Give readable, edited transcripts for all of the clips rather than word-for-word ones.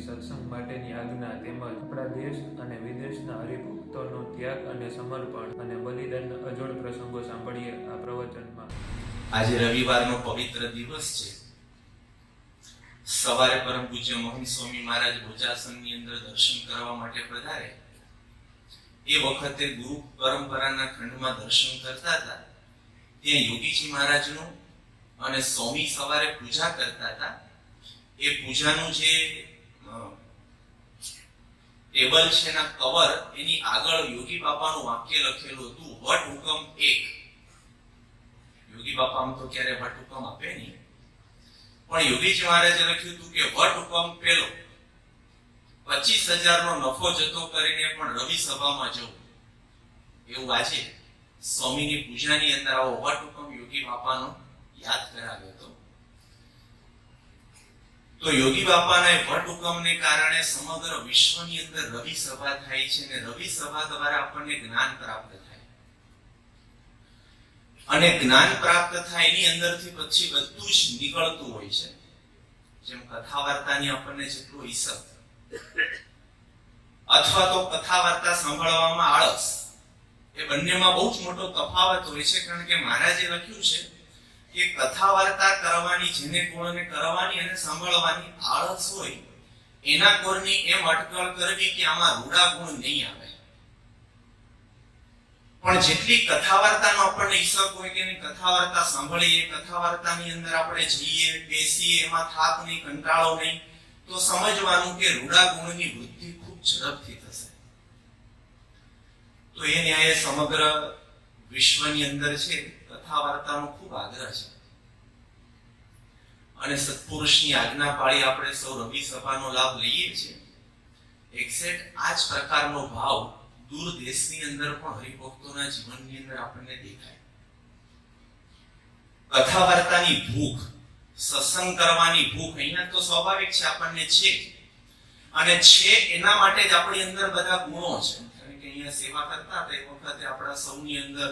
સત્સંગ માટેની આજ્ઞા તેમજ આપણા દેશ અને વિદેશના હરિભક્તોનો ત્યાગ અને સમર્પણ અને બલિદાનના અજોડ પ્રસંગો સાંભળીએ આ પ્રવચનમાં. આજે રવિવારનો પવિત્ર દિવસ છે. સવારે પરમ પૂજ્ય મોહન સ્વામી મહારાજ બોચાસનની અંદર દર્શન કરવા માટે પધારે. એ વખતે ગુરુ પરંપરાના ખંડમાં દર્શન કરતા હતા. ત્યાં યોગીજી મહારાજનું અને સ્વામી સવારે પૂજા કરતા હતા. એ પૂજાનું જે ટેબલ છે એના કવર એની આગળ યોગી બાપાનું વાક્ય લખેલું હતું, વટ હુકમ એક. યોગી બાપા આમ તો ક્યારે વટ હુકમ આપે નહીં, પણ યોગીજી મહારાજે લખ્યું હતું કે વટ હુકમ પેલો, 25,000 નો નફો જતો કરીને પણ રવિ સભામાં જવું. એવું આજે સ્વામીની પૂજાની અંદર આવો વટ હુકમ યોગી બાપાનો યાદ કરાવ્યો હતો. તો યોગી બાપાના વટ હુકમને કારણે સમગ્ર વિશ્વની અંદર રવિ સભા થાય છે અને રવિ સભા દ્વારા આપણને જ્ઞાન પ્રાપ્ત થાય. અને જ્ઞાન પ્રાપ્ત થાય એની અંદરથી પછી બધું જ નીકળતું હોય છે. જેમ કથા વાર્તાની આપણને જેટલો ઈસક અથવા તો કથા વાર્તા સાંભળવામાં આળસ, એ બંનેમાં બહુ જ મોટો તફાવત હોય છે. કારણ કે મહારાજે લખ્યું છે કે કથા વાર્તા કરવાની, જેને કોણને કરવાની અને સાંભળવાની આળસ હોય એના કોરની એમ અટકળ કરવી કે આમાં રૂડા ગુણ નહીં આવે. પણ જેટલી કથા વાર્તાનો આપણને ઈચ્છા હોય કે કથા વાર્તા સાંભળીએ, કથા વાર્તાની અંદર આપણે જઈએ, બેસીએ, એમાં થાક નહીં, કંટાળો નહીં, તો સમજવાનું કે રૂડા ગુણની વૃદ્ધિ ખૂબ ઝડપથી થશે. તો એ ન્યાય સમગ્ર વિશ્વની અંદર છે કથા વાર્તાનો ખૂબ આગ્રહ છે. અને સત્પુરુષની આજ્ઞા પાળી આપણે સૌ રવિ સભાનો લાભ લઈએ છીએ. એક્ઝેક્ટ આ જ પ્રકારનો ભાવ દૂર દેશની અંદર પણ હરિભક્તોના જીવનની અંદર આપણને દેખાય. કથા વાર્તાની ભૂખ, સત્સંગ કરવાની ભૂખ અહીંયા તો સ્વાભાવિક છે, આપણને છે. અને છે એના માટે જ આપણી અંદર બધા ગુણો છે. કારણ કે અહીંયા સેવા કરતા હતા એ વખતે આપણા સૌની અંદર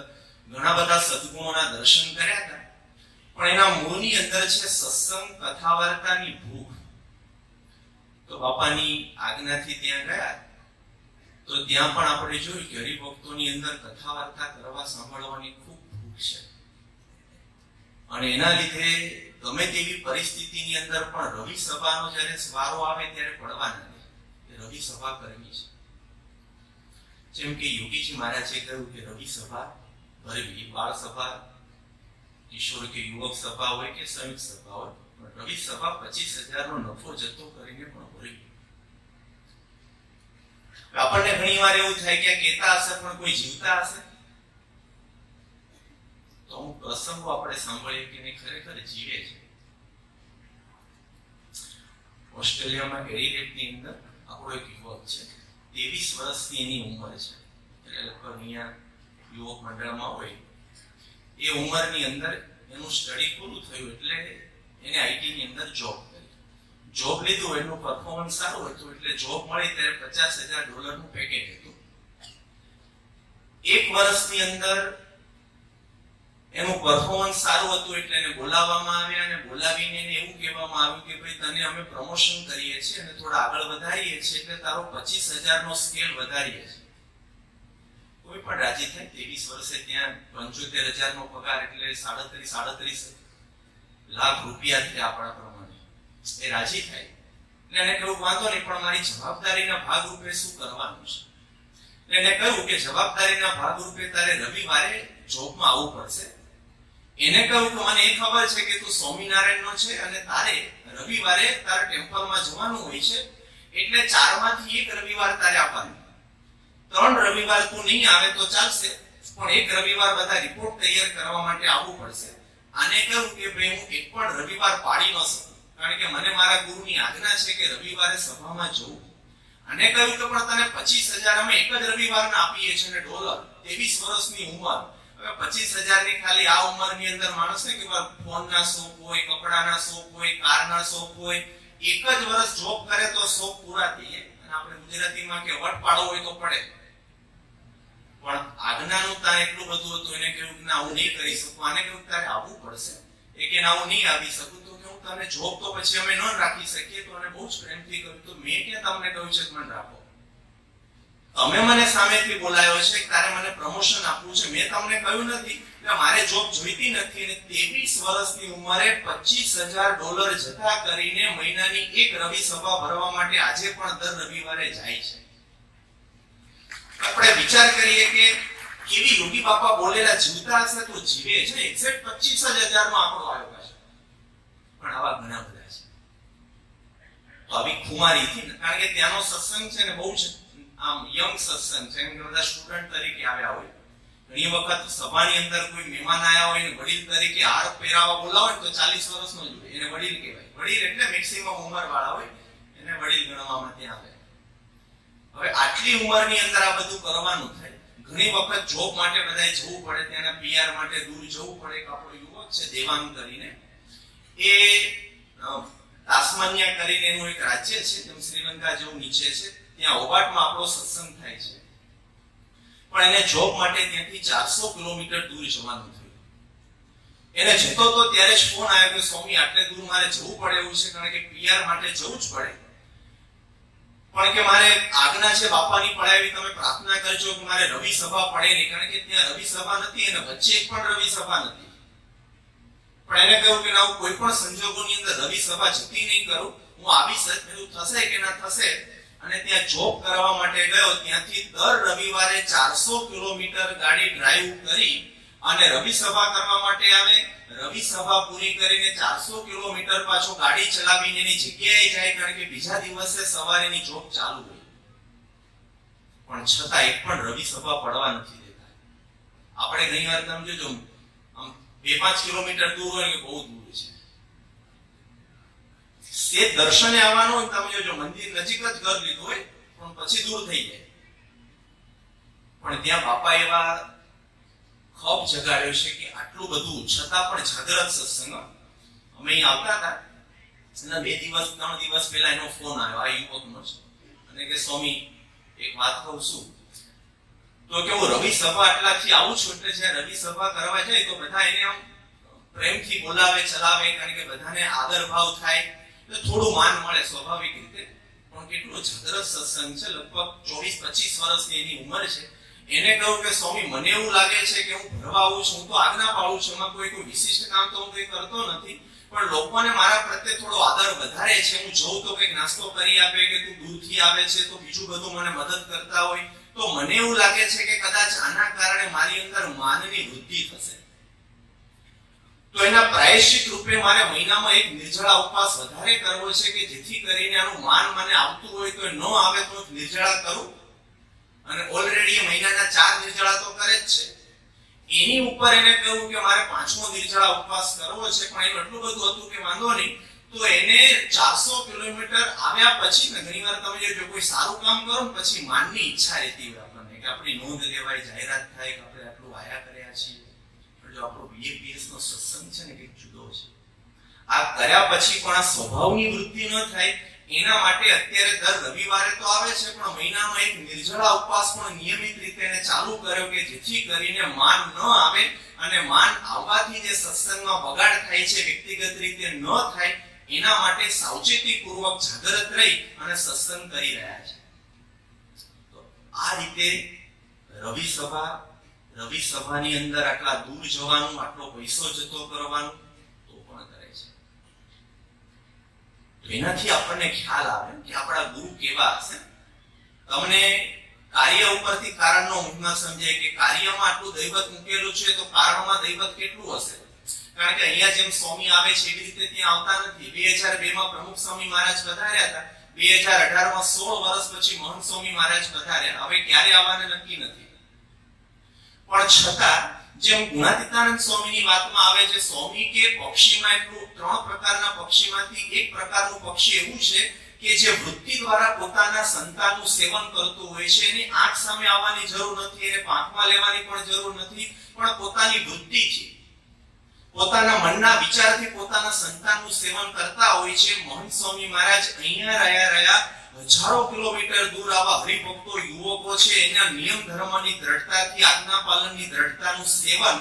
ઘણા બધા સદગુણોના દર્શન કર્યા હતા. પણ એના મૂળની અંદર છે સત્સંગ, કથા વાર્તાની ભૂખ. તો બાપાની આજ્ઞાથી ત્યાં ગયા તો ત્યાં પણ આપણે જોયું કે હરિભક્તોની અંદર કથા વાર્તા કરવા, સાંભળવાની ખૂબ ભૂખ છે. અને એના લીધે ગમે તેવી પરિસ્થિતિની અંદર પણ રવિ સભાનો જ્યારે વારો આવે ત્યારે પડવાના નહીં, એ રવિ સભા કરવી છે. જેમ કે યોગીજી મહારાજે કહ્યું કે રવિ સભા ભરવી, બાળ સભા, કિશોર કે યુવક સભા હોય કે સંયુક્ત સભા હોય, પણ રવિ સભા 25,000 નો નફો જતો કરીને પણ ભરવી. આપણને ઘણી વાર એવું થાય કે કહેતા હશે પણ કોઈ જીવતા હશે, તો અમુક પ્રસંગો આપણે સાંભળીએ કે નહીં ખરેખર જીવે છે. ઓસ્ટ્રેલિયામાં એડિલેડની અંદર આપણો એક યુવક છે, 23 વર્ષની એની ઉંમર છે. એટલે લગભગ અહીંયા યુવક મંડળમાં હોય એ ઉંમરની અંદર એનું સ્ટડી પૂરું થયું એટલે એને આઈટી ની અંદર જોબ કરી. જોબ લીધું, એનું પરફોર્મન્સ સારું હતું એટલે જોબ મળી ત્યારે $50,000 નું પેકેજ હતું. એક વર્ષની અંદર એનું પરફોર્મન્સ સારું હતું એટલે એને બોલાવવામાં આવ્યા અને બોલાવીને એને એવું કહેવામાં આવ્યું કે ભાઈ તને અમે પ્રમોશન કરીએ છીએ અને થોડા આગળ વધારીએ છીએ એટલે તારો 25,000 નો સ્કેલ વધારીએ છીએ. કોઈ પણ રાજી થાય. 23 વર્ષે ત્યાં 75,000 નો પગાર એટલે 37 લાખ રૂપિયા થયા આપણા પ્રમાણે. એ રાજી થાય એટલે એને કહ્યું વાંધો નહીં, પણ મારી જવાબદારીના ભાગરૂપે શું કરવાનું છે. એટલે એને કહ્યું કે જવાબદારીના ભાગરૂપે તારે રવિવારે જોબમાં આવવું પડશે. એને કહ્યું કે મને એ ખબર છે કે તું સ્વામિનારાયણનો છે અને તારે રવિવારે તારા ટેમ્પલમાં જવાનું હોય છે, એટલે 4 માંથી 1 રવિવાર તારે આવવાનું. 3 રવિવાર તું નહીં આવે તો ચાલશે, પણ 1 રવિવાર બધા રિપોર્ટ તૈયાર કરવા માટે આવવું પડશે. આને કહ્યું કે ભાઈ હું એક પણ રવિવાર પાડી ન શકું, કારણ કે મને મારા ગુરુની આજ્ઞા છે કે રવિવારે સભામાં જવું. અને કહ્યું કે પણ તને 25,000 અમે એક જ રવિવારના આપીએ છીએ ને $. 23 વર્ષની ઉંમર. હવે 25,000 ની ખાલી આ ઉંમરની અંદર માણસને કે ફોનના શોખ હોય, કપડાના શોખ હોય, કારના શોખ હોય, એક જ વર્ષ જોબ કરે તો શોખ પૂરા થઈ જાય. અને આપણે ગુજરાતીમાં કે વટ પાડો હોય તો પડે. પણ આજ્ઞાનું ત્યાં એટલું બધું હતું, એને કહ્યું કે ના હું નહીં કરી શકું. આને કહ્યું તારે આવવું પડશે. કે ના હું નહીં આવી શકું, તો કે હું તને જોબ તો પછી અમે ન રાખી શકીએ. તો મને બહુ જ પ્રેમથી કહ્યું, તો મેં ક્યાં તમને કહ્યું છે કે મને રાખો? તમે મને સામેથી બોલાયો છે કે તારે મને પ્રમોશન આપવું છે, મેં તમને કહ્યું નથી કે મારે જોબ જોઈતી નથી. અને 23 વર્ષની ઉંમરે $25,000 જતા કરીને મહિનાની એક રવિ સભા ભરવા માટે આજે પણ દર રવિવારે જાય છે. આપણે વિચાર કરીએ કે કેવી યોગી બાપા બોલેલા જીવતા હશે તો જીવે છે. એક્ઝેક્ટ 25,000 નો આંકડો આવ્યો છે, પણ આવા ઘણા બધા છે. તો આવી ખુમારીથી, કારણ કે ત્યાંનો સત્સંગ છે ને બહુ જ આમ યંગ સત્સંગ છે, એમ કે બધા સ્ટુડન્ટ તરીકે આવ્યા હોય. ઘણી વખત સભાની અંદર કોઈ મહેમાન આવ્યા હોય ને વડીલ તરીકે હાર પહેરાવા બોલાવે તો 40 વર્ષનો જ હોય, એને વડીલ કહેવાય. વડીલ એટલે મેક્સિમમ ઉંમર વાળા હોય, એને વડીલ ગણવામાં ત્યાં આવે. હવે આટલી ઉંમરની અંદર આ બધું કરવાનું થાય. ઘણી વખત જોબ માટે બધાય જવું પડે, ત્યાંના પીઆર માટે દૂર જવું પડે. કે આપણો યુવક છે દેવાંગ કરીને, એ તાસ્માનિયા કરીને એનું એક રાજ્ય છે, જેમ શ્રીલંકા જેવું નીચે છે, ત્યાં ઓબાટમાં આપણો સત્સંગ થાય છે. પણ એને જોબ માટે ત્યાંથી 400 કિલોમીટર દૂર જવાનું થયું. એને જતો તો ત્યારે જ ફોન આવ્યો કે સ્વામી આટલે દૂર મારે જવું પડે એવું છે, કારણ કે પીઆર માટે જવું જ પડે, પણ કે મારે આજ્ઞા છે બાપાની પડાવી, તમે પ્રાર્થના કરજો કે મારે રવિ સભા પડે નહીં, કારણ કે ત્યાં રવિ સભા નથી અને વચ્ચે એક પણ રવિ સભા નથી. પણ એને કહ્યું કે ના, હું કોઈ પણ સંજોગોની અંદર રવિ સભા જતી નહીં કરું, હું આવીશ જ. એવું થશે કે ના થશે. અને ત્યાં જોબ કરવા માટે ગયો. ત્યાંથી દર રવિવારે 400 કિલોમીટર ગાડી ડ્રાઈવ કરી અને રવિ સભા કરવા માટે આવે. રવિ સભા પૂરી કરીને 400 કિલોમીટર પાછો ગાડી ચલાવીને એની જગ્યાએ જાય, કારણ કે બીજા દિવસે સવારેની જોબ ચાલુ હોય. પણ છતાં એક પણ રવિ સભા પડવા નથી દેતા. આપણે ઘણી વાર તમે જોજો, આમ 2-5 કિલોમીટર દૂર હોય કે બહુ દૂર છે, તે દર્શને આવવાનું હોય, તમે જોજો મંદિર નજીક જ ઘર લીધું હોય પણ પછી દૂર થઈ જાય. પણ ત્યાં બાપા એવા ખોફ જગાડ્યો છે કે આટલું બધું છતાં પણ જાગ્રત સત્સંગ. અમે અહીં આવતા હતા, એના 2-3 દિવસ પહેલા એનો ફોન આવ્યો, આ યુવકનો છે, અને કે સ્વામી એક વાત કહું છું. તો કે હું રવિ સભા આટલાથી આવું છું, એટલે જ્યારે રવિ સભા કરવા જાય તો બધા એને આમ પ્રેમથી બોલાવે ચલાવે, કારણ કે બધાને આદર ભાવ થાય, થોડું માન મળે સ્વાભાવિક રીતે. પણ કેટલો જાગ્રત સત્સંગ છે, લગભગ 24-25 વર્ષની એની ઉંમર છે. એને કહ્યું કે સ્વામી મને એવું લાગે છે કે હું ભરવા આવું છું, હું તો આજ્ઞા પાળું છું, એમાં કોઈ વિશિષ્ટ કામ તો હું કંઈ કરતો નથી, પણ લોકોને મારા પ્રત્યે થોડો આદર વધારે છે. હું જોઉં તો કંઈક નાસ્તો કરી આપે, કે તું દૂરથી આવે છે તો બીજું બધું મને મદદ કરતા હોય, તો મને એવું લાગે છે કે કદાચ આના કારણે મારી અંદર માનની વૃદ્ધિ થશે. તો એના પ્રાયશ્ચિત રૂપે મારે મહિનામાં એક નિર્જળા ઉપવાસ વધારે કરવો છે, કે જેથી કરીને આનું માન મને આવતું હોય તો ન આવે તો નિર્જળા કરું. અને ઓલરેડી મહિનાના 4 નિર્જળા તો કરે જ છે. એની ઉપર એને કહ્યું કે મારે 5મો નિર્જળા ઉપવાસ કરવો છે. પણ એનું એટલું બધું હતું કે વાંધો નહીં. તો એને 400 કિલોમીટર આવ્યા પછી ને, ઘણી વાર તમે જો કોઈ સારું કામ કરો ને પછી માનની ઈચ્છા રહેતી હોય આપણને, કે આપણી નોંધ લેવાય, જાહેરાત થાય કે આપણે આટલું આયા કર્યા છીએ. જો આપણો બીએપીએસ નો સત્સંગ છે ને કંઈક જુદો છે. આ કર્યા પછી પણ આ સ્વભાવની વૃદ્ધિ ન થાય એના માટે અત્યારે દર રવિવારે તો આવે છે, પણ મહિનામાં એક નિર્જળા ઉપવાસ પણ નિયમિત રીતે એને ચાલુ કર્યો, કે જેથી કરીને માન ન આવે. અને માન આવવાથી જે સત્સંગમાં બગાડ થાય છે વ્યક્તિગત રીતે ન થાય, એના માટે સાવચેતીપૂર્વક જાગૃત રહી અને સત્સંગ કરી રહ્યા છે. તો આ રીતે રવિ સભાની અંદર આટલા દૂર જવાનું, આટલો પૈસો જતો કરવાનું તો પણ કરે છે. તો એનાથી આપણને ખ્યાલ આવે કે આપણા ગુરુ કેવા હશે. તમને કાર્ય ઉપરથી કારણનો મહિમા સમજાય, કે કાર્યમાં આટલું દૈવત મૂકેલું છે તો કારણમાં દૈવત કેટલું હશે. કારણ કે અહીંયા જેમ સ્વામી આવે છે એવી રીતે ત્યાં આવતા નથી. 2002 માં પ્રમુખ સ્વામી મહારાજ પધાર્યા હતા, 2018 માં 16 વર્ષ પછી મહંત સ્વામી મહારાજ પધાર્યા. હવે ક્યારે આવવાને નક્કી નથી. પણ છતાં જેમ ગુણાતીતાનંદ સ્વામીની વાતમાં આવે છે, સ્વામી કે પક્ષીમાં એટલું 3 પ્રકારના પક્ષીમાંથી એક પ્રકારનું પક્ષી એવું છે કે જે વૃત્તિ દ્વારા પોતાના સંતાનનું સેવન કરતું હોય છે. એની આંખ સામે આવવાની જરૂર નથી, એને પાંખમાં લેવાની પણ જરૂર નથી, પણ પોતાની વૃત્તિથી, પોતાના મનના વિચારથી પોતાના સંતાનનું સેવન કરતા હોય છે. મહંત સ્વામી મહારાજ અહીંયા રહ્યા હજારો કિલોમીટર દૂર આવા હરિભક્તો યુવકો છે, એના નિયમ ધર્મની દ્રઢતાથી, આજ્ઞા પાલનની દ્રઢતાનું સેવન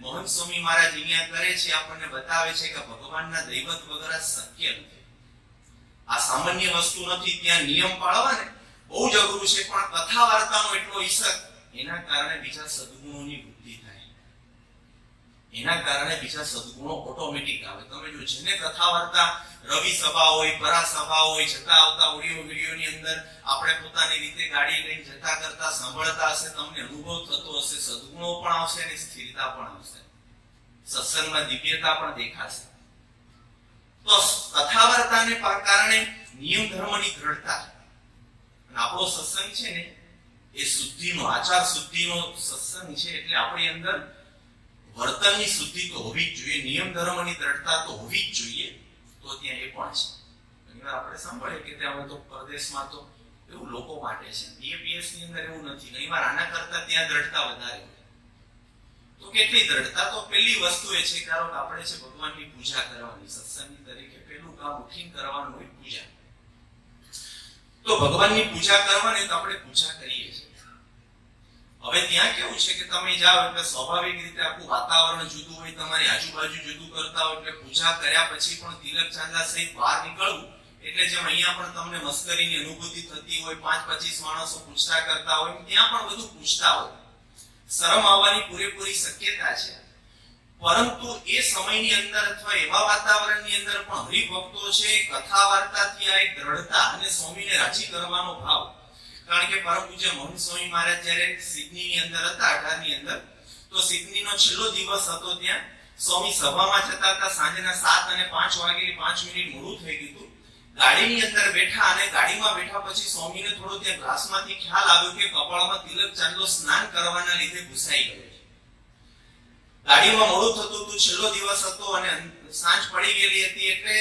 મોહન સ્વામી મહારાજ અહીંયા કરે છે, આપણને બતાવે છે કે ભગવાનના દૈવત વગર શક્ય નથી. આ સામાન્ય વસ્તુ નથી. ત્યાં નિયમ પાળવા ને બહુ જ અઘરું છે, પણ કથા વાર્તાનો એટલો ઈસક, એના કારણે બીજા સદગુણોની વૃદ્ધિ થાય, એના કારણે બીજા સદગુણો ઓટોમેટિક આવે. તમે જો જેને કથા વાર્તા રવિ સભા હોય, પરા સભા હોય, જતા આવતા ઓડિયો વિડિયોની અંદર આપણે પોતાની રીતે ગાડી લઈને જતા કરતા સાંભળતા હશે, તમને અનુભવ થતો હશે, સદગુણો પણ આવશે અને સ્થિરતા પણ આવશે, સત્સંગમાં દિવ્યતા પણ દેખાશે. તો કથા વાર્તાને કારણે નિયમ ધર્મની દ્રઢતા, અને આપણો સત્સંગ છે ને એ શુદ્ધિનો, આચાર શુદ્ધિનો સત્સંગ છે. એટલે આપણી અંદર વર્તનની શુદ્ધિ તો હોવી જ જોઈએ, નિયમ ધર્મની દ્રઢતા તો હોવી જ જોઈએ. તો ત્યાં એ પણ છે. ઘણીવાર આપણે સાંભળીએ કે ત્યાં તો પરદેશમાં તો એવું લોકો માટે છે, બીએપીએસ ની અંદર એવું નથી. ઘણીવાર આના કરતા ત્યાં દ્રઢતા વધારે હોય. તો કેટલી દ્રઢતા? તો પહેલી વસ્તુ એ છે, કારણ કે આપણે છે ભગવાનની પૂજા કરવાની, સત્સંગી તરીકે પહેલું કામ ઉઠીને કરવાનું હોય પૂજા. તો ભગવાનની પૂજા કરવાની તો આપણે પૂજા કરીએ છીએ. હવે ત્યાં કેવું છે કે તમે જાઓ એટલે સ્વાભાવિક રીતે આખું વાતાવરણ જુદું હોય, તમારી આજુબાજુ જુદું કરતા હોય, એટલે પૂજા કર્યા પછી પણ તિલક ચાંદલા સહિત બહાર નીકળવું એટલે જેમ અહીંયા પણ તમને મસ્કરીની અનુભૂતિ થતી હોય, 5-25 માણસો પૂછતા કરતા હોય, ત્યાં પણ બધું પૂછતા હોય, શરમ આવવાની પૂરેપૂરી શક્યતા છે. પરંતુ એ સમયની અંદર અથવા એવા વાતાવરણની અંદર પણ હરિભક્તો છે, કથા વાર્તાથી આ એક દ્રઢતા અને સ્વામીને રાજી કરવાનો ભાવ. કારણ કે પરમ પૂજ્ય મોહન સ્વામી મહારાજ જ્યારે સિડનીની અંદર હતા, 18 ની અંદર, તો સિડનીનો છેલ્લો દિવસ હતો. ત્યાં સ્વામી સભામાં જતા હતા, સાંજના 7 અને 5 વાગે 5 મિનિટ મોડું થઈ ગયું હતું. ગાડીની અંદર બેઠા અને ગાડીમાં બેઠા પછી સ્વામીને થોડો ત્યાં ગ્લાસમાંથી ખ્યાલ આવ્યો કે કપાળમાં તિલક ચાંદલો સ્નાન કરવાના લીધે ઘૂસાઈ ગયો છે. ગાડીમાં મોડું થતું હતું, છેલ્લો દિવસ હતો અને સાંજ પડી ગયેલી હતી. એટલે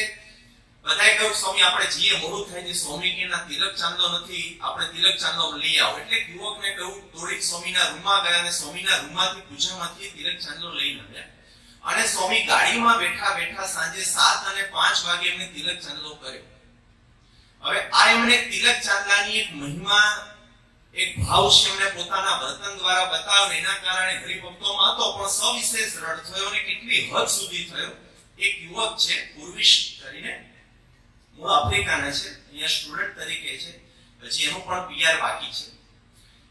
બધાએ કહ્યું સ્વામી આપણે જઈએ, મોડું થાય છે. સ્વામી કે ના, તિલક ચાંદલો નથી, આપણે તિલક ચાંદલો લઈ આવો. એટલે યુવકને કહ્યું, દોડીને સ્વામીના રૂમમાં ગયા અને સ્વામીના રૂમમાંથી પૂજામાંથી તિલક ચાંદલો લઈને આવ્યા. અને સ્વામી ગાડીમાં બેઠા બેઠા સાંજે 7 અને 5 વાગે એમને તિલક ચાંદલો કર્યો. હવે આ એમને તિલક ચાંદલાની એક મહિમા, એક ભાવ છે, એમને પોતાના વર્તન દ્વારા બતાવ્યો. એના કારણે હરિભક્તોમાં હતો, પણ સવિશેષ દ્રઢ થયો અને કેટલી હદ સુધી થયો. એક યુવક છે પૂર્વિશ કરીને, મૂળ આફ્રિકાના છે, અહીંયા સ્ટુડન્ટ તરીકે છે, પછી એનું પણ પીઆર બાકી છે.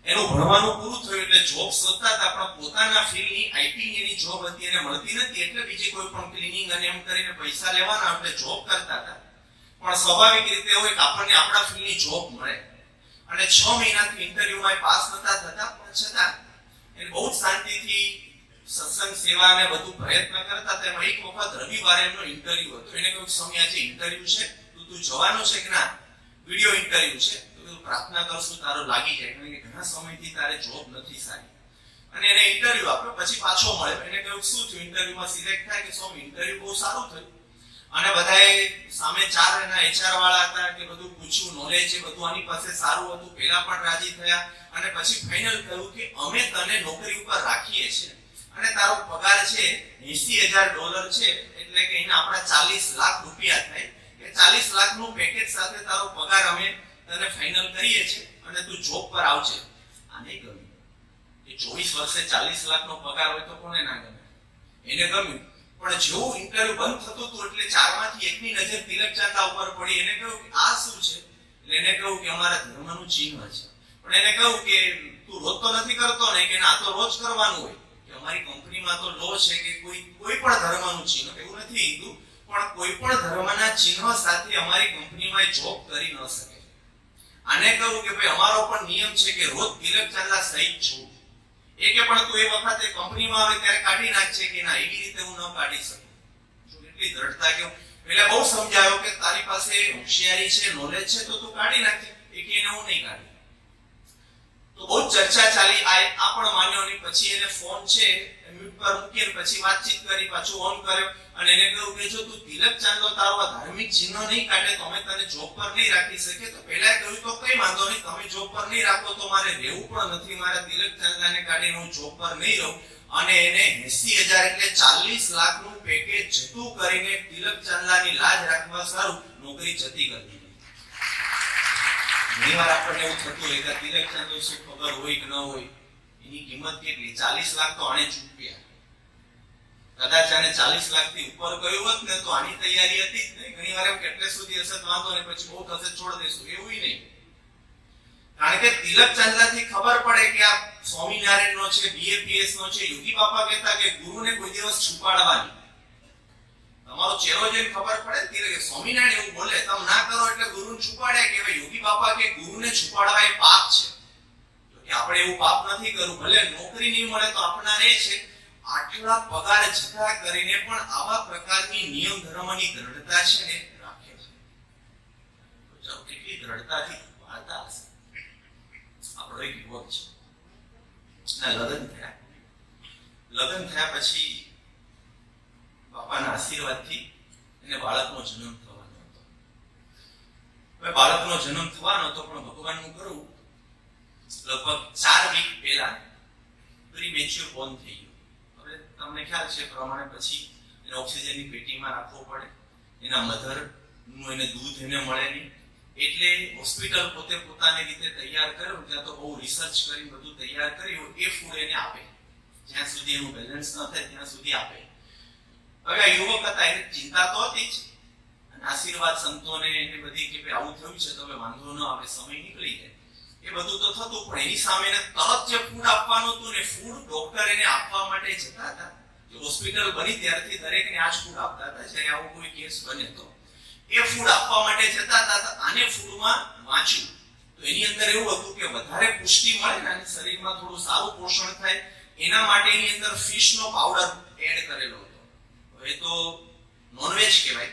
એનું ભણવાનું પૂરું થયું એટલે જોબ શોધતા હતા, પણ પોતાના ફિલ્ડની આઈટી ની જોબ હતી એને મળતી નથી. એટલે બીજી કોઈ પણ ક્લિનિંગ અને એમ કરીને પૈસા લેવાના, એટલે જોબ કરતા હતા. પણ સ્વાભાવિક રીતે હોય કે આપણને આપણા ફિલ્ડની જોબ મળે. અને 6 મહિનાથી ઇન્ટરવ્યુમાં પાસ નતા થતા, પણ છતાં એને બહુ જ શાંતિથી સત્સંગ સેવા અને બધું પ્રયત્ન કરતા. તેમાં એક વખત રવિવારે એમનો ઇન્ટરવ્યુ હતો. એને કહ્યું સ્વામી આજે ઇન્ટરવ્યુ છે, તું જવાનો છે કે ના? વિડિયો ઇન્ટરવ્યુ છે. તો પ્રાર્થના કરશું તારો લાગી જાય, કારણ કે ઘણા સમયથી તારે જોબ નથી સારી. અને એને ઇન્ટરવ્યુ આપ્યો, પછી પાછો મળ્યો. એને કહ્યું શું થયું ઇન્ટરવ્યુમાં સિલેક્ટ થાય? કે સ્વામી ઇન્ટરવ્યુ બહુ સારું થયું, અને બધાએ સામે 4 એના એચઆર વાળા હતા કે બધું પૂછ્યું, નોલેજ છે બધું આની પાસે સારું હતું, પેલા પણ રાજી થયા. અને પછી ફાઇનલ થયું કે અમે તને નોકરી ઉપર રાખીએ છીએ અને તારો પગાર છે $80,000 છે, એટલે કે એના આપણા 40 લાખ રૂપિયા થાય. કે 40 લાખનું પેકેજ સાથે તારો પગાર અમે તને ફાઇનલ કરીએ છીએ અને તું જોબ પર આવજે. આ નહીં ગમ્યું. એ 24 વર્ષે 40 લાખનો પગાર હોય તો કોને ના ગમે? એને ગમ્યું. પણ જેવું ઇન્ટરવ્યુ બંધ થતું હતું એટલે 4 માંથી એકની નજર તિલક ચાંદલા ઉપર પડી. એને કહ્યું કે આ શું છે? એટલે એને કહ્યું કે અમારા ધર્મનું ચિહ્ન છે. પણ એને કહ્યું કે તું રોજ તો નથી કરતો ને? કે ના, તો રોજ કરવાનું હોય. કે અમારી કંપનીમાં તો લો છે કે કોઈ પણ ધર્મનું ચિહ્ન, એવું નથી હિન્દુ, પણ કોઈ પણ ધર્મના ચિહ્ન સાથે અમારી કંપનીમાં જોબ કરી ન શકે. આને કહ્યું કે ભાઈ અમારો પણ નિયમ છે કે રોજ તિલક ચાંદલા સહિત છું. એ કે પણ તું એ વખતે કંપનીમાં આવે ત્યારે કાઢી નાખશે. કે ના, એવી રીતે હું ન કાઢી શકું. જો એટલી દ્રઢતા કે એટલે બહુ સમજાયો કે તારી પાસે હોશિયારી છે, નોલેજ છે, તો તું કાઢી નાખજે. એ કે એને હું નહીં કાઢી. તો બહુ ચર્ચા ચાલી. આ પણ માન્યો નહીં. પછી એને ફોન છે મ્યુટ પર મૂકીને પછી વાતચીત કરી, પાછું ઓન કર્યો અને એને કહ્યું કે જો તું તિલક ચાંદલો તારો ધાર્મિક ચિહ્ન નહીં કાઢે તો અમે તને જોબ પર નહીં રાખી શકીએ. તો પહેલા કહ્યું તો કઈ વાંધો નહીં, તમે જોબ પર નહીં રાખો તો મારે રહેવું પણ નથી. મારા તિલક ચાંદલાને કાઢીને હું જોબ પર નહીં રહું. અને એને 80,000 એટલે 40 લાખનું પેકેજ જતું કરીને તિલક ચાંદલાની લાજ રાખવા સારું નોકરી જતી કરી દીધી. ઘણીવાર આપણને એવું થતું હોય કે તિલક ચાંદલો શું ખબર હોય કે ન હોય, એની કિંમત કેટલી? 40 લાખ તો આણે ચૂક્યા. કદાચ આને 40 લાખથી ઉપર ગયું હોત ને તો આની તૈયારી હતી જ નહીં. ઘણી વાર એમ કેટલે સુધી હશે તો વાંધો નહીં, પછી બહુ થશે છોડ દેશું, એવું નહીં. કારણ કે તિલક ચાંદલાથી ખબર પડે કે આ સ્વામિનારાયણનો છે, બીએપીએસ નો છે. યોગી બાપા કહેતા કે ગુરુને કોઈ દિવસ છુપાડવાની. તમારો ચહેરો જોઈને ખબર પડે કે સ્વામિનારાયણ એવું બોલે, તમે ના કરો એટલે ગુરુને છુપાડે. કે ભાઈ યોગી બાપા કે ગુરુને છુપાડવા એ પાપ છે. તો કે આપણે એવું પાપ નથી કરવું. ભલે નોકરી નહીં મળે તો આપનાર એ છે આટલા પગાર જતા કરીને પણ આવા પ્રકારની નિયમ ધર્મની દ્રઢતા છે ને રાખે છે. તો કેટલી દ્રઢતાથી વાર્તા હશે. આપણો એક યુવક છે, ના લગ્ન થયા પછી બાપાના આશીર્વાદથી એને બાળકનો જન્મ થવાનો હતો. હવે બાળકનો જન્મ થવાનો હતો પણ ભગવાનનું કરવું લગભગ 4 વીક પહેલા પ્રીમેચ્યોર બોર્ન થઈ ગયું. હવે તમને ખ્યાલ છે પ્રમાણે પછી એને ઓક્સિજનની પેટીમાં રાખવો પડે, એના મધરનું એને દૂધ એને મળે નહીં. એટલે હોસ્પિટલ પોતે પોતાની રીતે તૈયાર કર્યું, ત્યાં તો બહુ રિસર્ચ કરી બધું તૈયાર કર્યું. એ ફૂડ એને આપે, જ્યાં સુધી એનું બેલેન્સ ન થાય ત્યાં સુધી આપે. હવે આ યુવક હતા, એને ચિંતા તો હતી જ, અને આશીર્વાદ સંતોને એને બધી કે ભાઈ આવું થયું છે તો હવે વાંધો ન આવે, સમય નીકળી જાય, એ બધું તો થતું. પણ એની સામે એને તરત જે ફૂડ આપવાનું હતું ને, ફૂડ ડોક્ટર એને આપવા માટે જતા હતા. જે હોસ્પિટલ બની ત્યારથી દરેકને આ જ ફૂડ આપતા હતા, જ્યારે આવો કોઈ કેસ બને તો એ ફૂડ આપવા માટે જતા હતા. આને ફૂડમાં વાંચ્યું તો એની અંદર એવું હતું કે વધારે પુષ્ટિ મળે ને અને શરીરમાં થોડું સારું પોષણ થાય એના માટે એની અંદર ફિશનો પાવડર એડ કરેલો હતો. હવે તો નોનવેજ કહેવાય.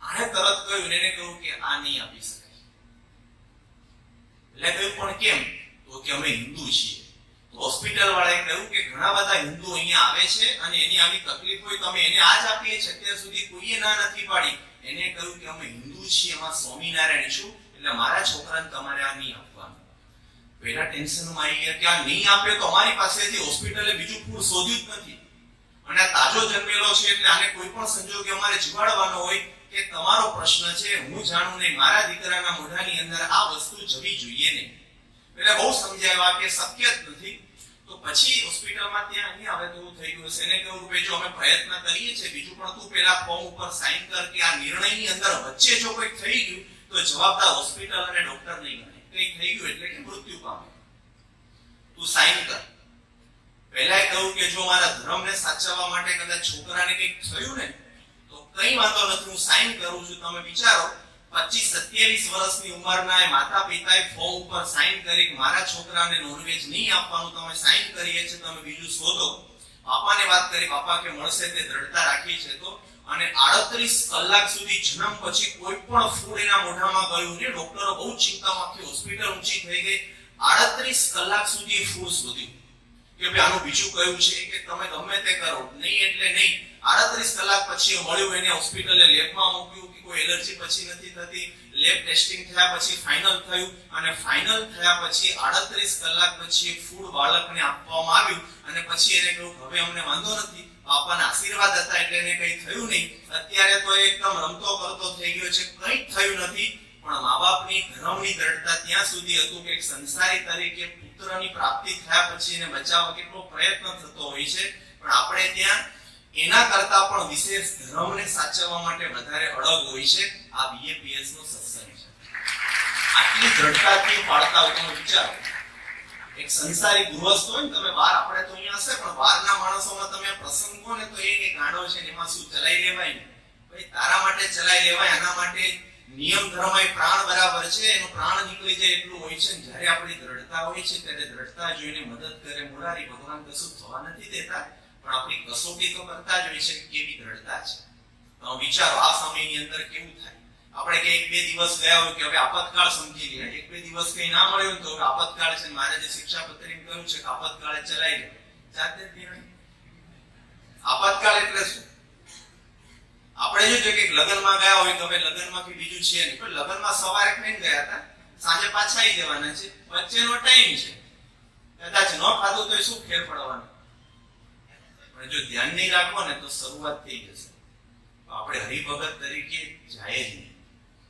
આને તરત કહ્યું, એને કહ્યું કે આ નહીં આપી શકાય. એટલે કહ્યું પણ કેમ? તો કે અમે હિન્દુ છીએ. તો હોસ્પિટલ વાળાએ કહ્યું કે ઘણા બધા હિન્દુ અહીંયા આવે છે અને એની આવી તકલીફ હોય તો અમે એને આ જ આપીએ છીએ. અત્યાર સુધી કોઈએ ના નથી પાડી. એને કહ્યું કે અમે હિન્દુ છીએ, એમાં સ્વામિનારાયણ છું, એટલે મારા છોકરાને તમારે આ નહીં આપવાનું. પહેલા ટેન્શનમાં આવી ગયા કે આ નહીં આપે તો અમારી પાસેથી હોસ્પિટલે બીજું ફૂડ શોધ્યું જ નથી, અને આ તાજો જન્મેલો છે એટલે આને કોઈ પણ સંજોગે અમારે જીવાડવાનો હોય કે તમારો પ્રશ્ન છે, હું જાણું નહીં, મારા દીકરાના મોઢાની અંદર આ વસ્તુ જવી જોઈએ નહીં. એટલે બહુ સમજાવ્યા કે શક્ય જ નથી. તો પછી હોસ્પિટલમાં ત્યાં અહીં આવે તો એવું થઈ ગયું છે. એને કહ્યું કે જો અમે પ્રયત્ન કરીએ છીએ, બીજું પણ તું પેલા ફોર્મ ઉપર સાઈન કર કે આ નિર્ણયની અંદર વચ્ચે જો કંઈક થઈ ગયું તો જવાબદાર હોસ્પિટલ અને ડોક્ટર નહીં ગણે. કંઈક થઈ ગયું એટલે કે મૃત્યુ પામે, તું સાઈન કર. પહેલા કહ્યું કે જો મારા ધર્મને સાચવવા માટે કદાચ છોકરાને કંઈક થયું ને તો કંઈ વાંધો નથી, હું સાઈન કરું છું. તમે વિચારો 25-27 વર્ષની ઉંમરના એ માતા પિતાએ ફોર્મ ઉપર સાઈન કરી મારા છોકરાને નોનવેજ નહીં આપવાનું તમે સાઈન કરીએ છે, તમે બીજું શોધો. બાપાને વાત કરી, બાપા કે મળશે તે દ્રઢતા રાખી છે. તો અને 38 કલાક સુધી જન્મ પછી કોઈ પણ ફૂડ એના મોઢામાં ગયું ને. ડોક્ટરો બહુ ચિંતામાં, આખી હોસ્પિટલ ઊંચી થઈ ગઈ. 38 કલાક સુધી ફૂડ શોધ્યું કે ભાઈ આનું બીજું કયું છે કે તમે ગમે તે કરો, નહીં એટલે નહીં. 38 કલાક પછી મળ્યું, એને હોસ્પિટલે લેબમાં મૂક્યું કે કોઈ એલર્જી પછી નથી થતી. લેબ ટેસ્ટિંગ થયા પછી ફાઇનલ થયું, અને ફાઇનલ થયા પછી 38 કલાક પછી ફૂડ બાળકને આપવામાં આવ્યું. અને પછી એને કહ્યું હવે અમને વાંધો નથી, બાપાના આશીર્વાદ હતા એટલે એને કંઈ થયું નહીં. અત્યારે તો એકદમ રમતો કરતો થઈ ગયો છે, કંઈ થયું નથી. પણ મા બાપની ધર્મની દ્રઢતા ત્યાં સુધી હતું કે એક સંસારી તરીકે પુત્રની પ્રાપ્તિ થયા પછી એને બચાવવા કેટલો પ્રયત્ન થતો હોય છે, પણ આપણે ત્યાં એના કરતા પણ વિશેષ ધર્મને સાચવવા માટે વધારે અડગ હોય છે. આ બીએપીએસ નો સત્સંગ છે. આટલી દ્રઢતાથી પાળતા હોય તમે વિચારો, એક સંસારી ગૃહસ્થ હોય ને, તમે બહાર, આપણે તો અહીંયા હશે પણ બહારના માણસોમાં તમે પ્રસંગ કહો ને તો એ ગાંડો છે ને એમાં શું ચલાઈ લેવાય ને ભાઈ, તારા માટે ચલાઈ લેવાય. આના માટે નિયમ ધર્મ એ પ્રાણ બરાબર છે, એનો પ્રાણ નીકળી જાય એટલું હોય છે. જ્યારે આપણી દ્રઢતા હોય છે ત્યારે દ્રઢતા જોઈને મદદ કરે મુરારી. ભગવાન કશું થવા નથી દેતા, પણ આપણી કસોટી તો કરતા જ હોય છે કે કેવી દ્રઢતા છે. તો વિચારો આ સમયની અંદર કેવું થાય. આપણે કે 1-2 દિવસ ગયા હોય કે હવે આપતકાળ સમજી લે, 1-2 દિવસ કઈ ના મળ્યું તો હવે આપતકાળ છે. મારે જે શિક્ષાપત્રીમાં કહ્યું છે કે આપતકાળે ચલાવી લે, જાતે જ નિર્ણય. આપતકાળ એટલે શું? આપણે જો કે લગ્નમાં ગયા હોય તો હવે લગ્નમાં કે બીજું છે નહીં, પણ લગ્નમાં સવારે ખાઈને ગયા હતા, સાંજે પાછા આવી જવાના છે, વચ્ચેનો ટાઈમ છે. કદાચ ન ખાધું તો શું ફેર પડવાનો? પણ જો ધ્યાન નહીં રાખો ને તો શરૂઆત થઈ જશે. આપણે હરિભગત તરીકે જાય જ નહીં.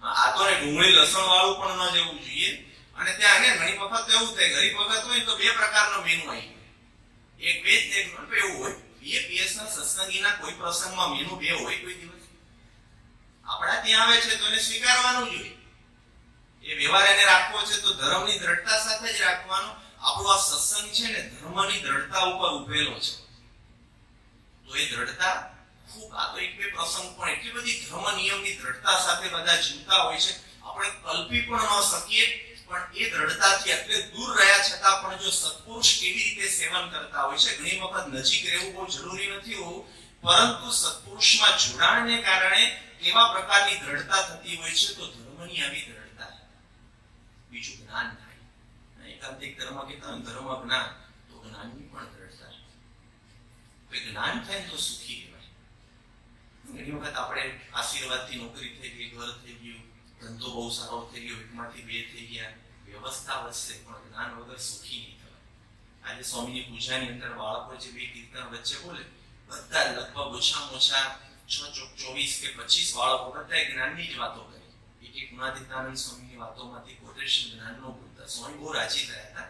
આ તો ડુંગળી લસણ વાળું પણ ન જવું જોઈએ. અને ત્યાં ઘણી વખત એવું થાય હરિભગત હોય તો 2 પ્રકારનો મેનુ આવી ગયો, એક વેજ ને એક નોન. એવું હોય VAPS ના સત્સંગીના કોઈ પ્રસંગમાં મેનુ 2 હોય કોઈ દિવસ? આપણા ત્યાં આવે છે તો એને સ્વીકારવાનું જોઈએ. એ વ્યવહાર એને રાખવો છે તો ધર્મની દ્રઢતા સાથે જ રાખવાનો. આપણો આ સત્સંગ છે ને ધર્મની દ્રઢતા ઉપર ઉભેલો છે. તો એ દ્રઢતા ખૂબ, આ તો એક બે પ્રસંગ પણ એટલી બધી ધર્મ નિયમની દ્રઢતા સાથે બધા જીવતા હોય છે, આપણે કલ્પી પણ ન શકીએ. પણ એ દ્રઢતાથી એટલે દૂર રહ્યા છતાં પણ જો સત્પુરુષ કેવી રીતે સેવન કરતા હોય છે, ઘણી વખત નજીક રહેવું બહુ જરૂરી નથી હોવું, પરંતુ સત્પુરુષમાં જોડાણને કારણે કેવા પ્રકારની દ્રઢતા થતી હોય છે, તો ધર્મની આવી દ્રઢતા. બીજું જ્ઞાન થાય. એકાંતિક ધર્મ કહેતા હોય ધર્મ જ્ઞાન, તો જ્ઞાનની પણ દ્રઢતા. જ્ઞાન થાય તો સુખી કહેવાય. ઘણી વખત આપણે આશીર્વાદથી નોકરી થઈ ગઈ, ઘર થઈ ગયું, ધંધો બહુ સારો થઈ ગયો, એકમાંથી બે થઈ ગયા, વ્યવસ્થા વધશે, પણ જ્ઞાન વગર સુખી નહીં થવાય. આજે સ્વામીની પૂજાની અંદર બાળકો જે બે કીર્તન વચ્ચે બોલે, બધા લગભગ ઓછામાં ઓછા 24 કે 25 બાળકો બધા જ્ઞાનની જ વાતો કરે. એક ગુણાતીતાનંદ સ્વામીની વાતોમાંથી કોટેશન જ્ઞાનનો બોલતા. સ્વામી બહુ રાજી થયા હતા.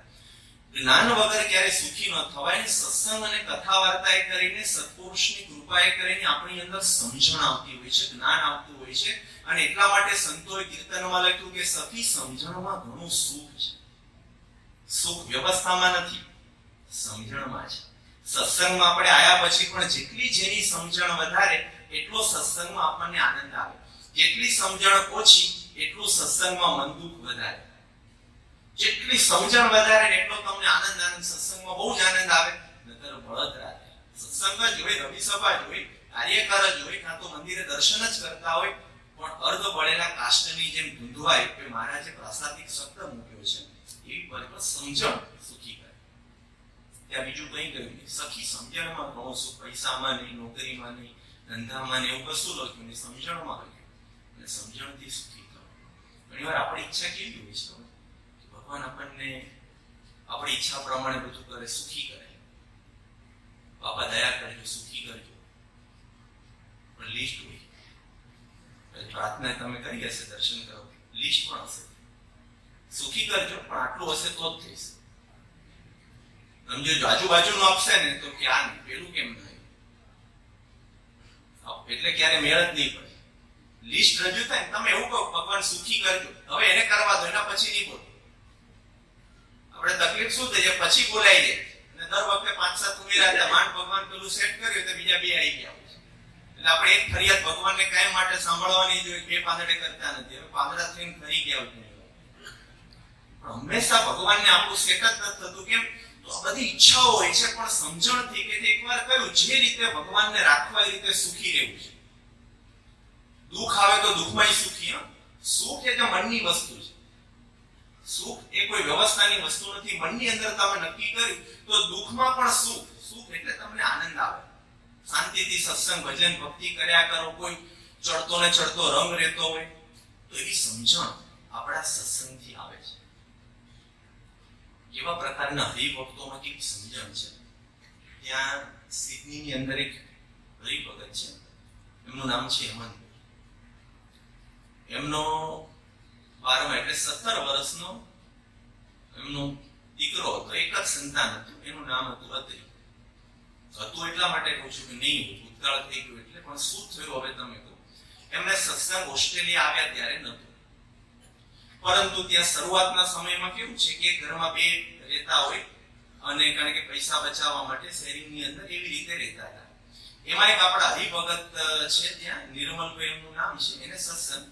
જ્ઞાન વગર ક્યારે સુખી ન થવાય. સત્સંગ અને કથા વાર્તાએ કરીને, સત્પુરુષની કૃપાએ કરીને આપણી અંદર સમજણ આવતી હોય છે, જ્ઞાન આવતું હોય છે. અને એટલા માટે સંતોએ કીર્તનમાં લખ્યું કે સખી સમજણમાં ઘણું સુખ છે. સુખ વ્યવસ્થામાં નથી, સમજણમાં છે. સત્સંગમાં આપણે આયા પછી પણ જેટલી જેની સમજણ વધારે એટલો સત્સંગમાં આપણને આનંદ આવે. જેટલી સમજણ ઓછી એટલું સત્સંગમાં મન દુઃખ વધારે. જેટલી સમજણ વધારે એટલો તમને આનંદ સત્સંગમાં બહુ જ આનંદ આવે. નતર બળતરા થાય. સત્સંગ જ હોય, રવિ સભા જ હોય, કાર્યકાર જ હોય, કાં તો મંદિરે દર્શન જ કરતા હોય, પણ અર્ધ બળેલા કાષ્ટની જેમ ધૂંધવાય કે મહારાજે પ્રાસાદિક શબ્દ મૂક્યો છે, એવી પર સમજણ સુખી કરે. ત્યાં બીજું કંઈ કહ્યું નહીં. સખી સમજણમાં ઘણો સુખ. પૈસામાં નહીં, નોકરીમાં નહીં, ધંધામાં નહીં, એવું કશું લખ્યું નહીં, સમજણમાં લખ્યું. અને સમજણથી સુખી થવું. ઘણી વાર આપણી ઈચ્છા કેવી હોય છે, ભગવાન આપણને આપણી ઈચ્છા પ્રમાણે બધું કરે, સુખી કરે. બાપા દયા કરજો, સુખી કરજો. પણ લિસ્ટ હોય. પ્રાર્થના તમે કરી હશે, દર્શન કરો, લિસ્ટ પણ હશે. સુખી કરજો, પણ આટલું હશે તો જ થઈશ. સમજો આજુબાજુનું આપશે ને તો કે આ નહીં, પેલું કેમ નહીં, એટલે ક્યારે મેળ જ નહીં પડે. લિસ્ટ રજૂ થાય તમે એવું કહો ભગવાન સુખી કરજો, હવે એને કરવા દો, એના પછી નહીં બોલો. આપણે તકલીફ શું થઈ જાય, પછી બોલાઈ જાય. અને દર વખતે 5-7 ઉમેરા માંડ ભગવાન પેલું સેટ કર્યું તો બીજા બે આવી ગયા. એટલે આપણે એક ફરિયાદ ભગવાનને કાયમ માટે સાંભળવાની જોઈએ. બે પાંદડે કરતા નથી, હવે પાંદડા થઈને ફરી ગયા હોય. પણ હંમેશા ભગવાનને આપણું સેટ જ નથી થતું. કેમ? તો આ બધી ઈચ્છાઓ હોય છે, પણ સમજણથી કે એકવાર કહ્યું જે રીતે ભગવાનને રાખવા એ રીતે સુખી રહેવું છે. દુઃખ આવે તો દુઃખમાં સુખી. સુખ એ મનની વસ્તુ છે. સુખ એ કોઈ વ્યવસ્થાની વસ્તુ નથી. મનની અંદર તમે નક્કી કર્યું તો દુઃખમાં પણ સુખ. સુખ એટલે તમને આનંદ આવે. શાંતિથી સત્સંગ ભજન ભક્તિ કર્યા કરો. કોઈ ચડતો ને ચડતો રંગ રહેતો હોય તો એવી સમજણ આપણા સત્સંગથી આવે છે. કેવા પ્રકારના હરિભક્તોમાં કેવી સમજણ છે. ત્યાં સિડનીની અંદર એક હરિભગત છે, એમનું નામ છે હેમંત. એમનો 12 એટલે 17 વર્ષનો એમનો દીકરો હતો. એક જ સંતાન હતું. એનું નામ હતું અત્રી. હતું એટલા માટે કહું છું કે નહીં હોય, ભૂતકાળ થઈ ગયું એટલે. પણ શું થયું હવે તમે કહો. એમને સત્સંગ ઓસ્ટ્રેલિયા આવ્યા ત્યારે નહોતું, પરંતુ ત્યાં શરૂઆતના સમયમાં કેવું છે કે ઘરમાં બે રહેતા હોય અને કારણ કે પૈસા બચાવવા માટે શેરિંગની અંદર એવી રીતે રહેતા હતા. એમાં એક આપણા હરિભગત છે ત્યાં, નિર્મલભાઈ એમનું નામ છે, એને સત્સંગ,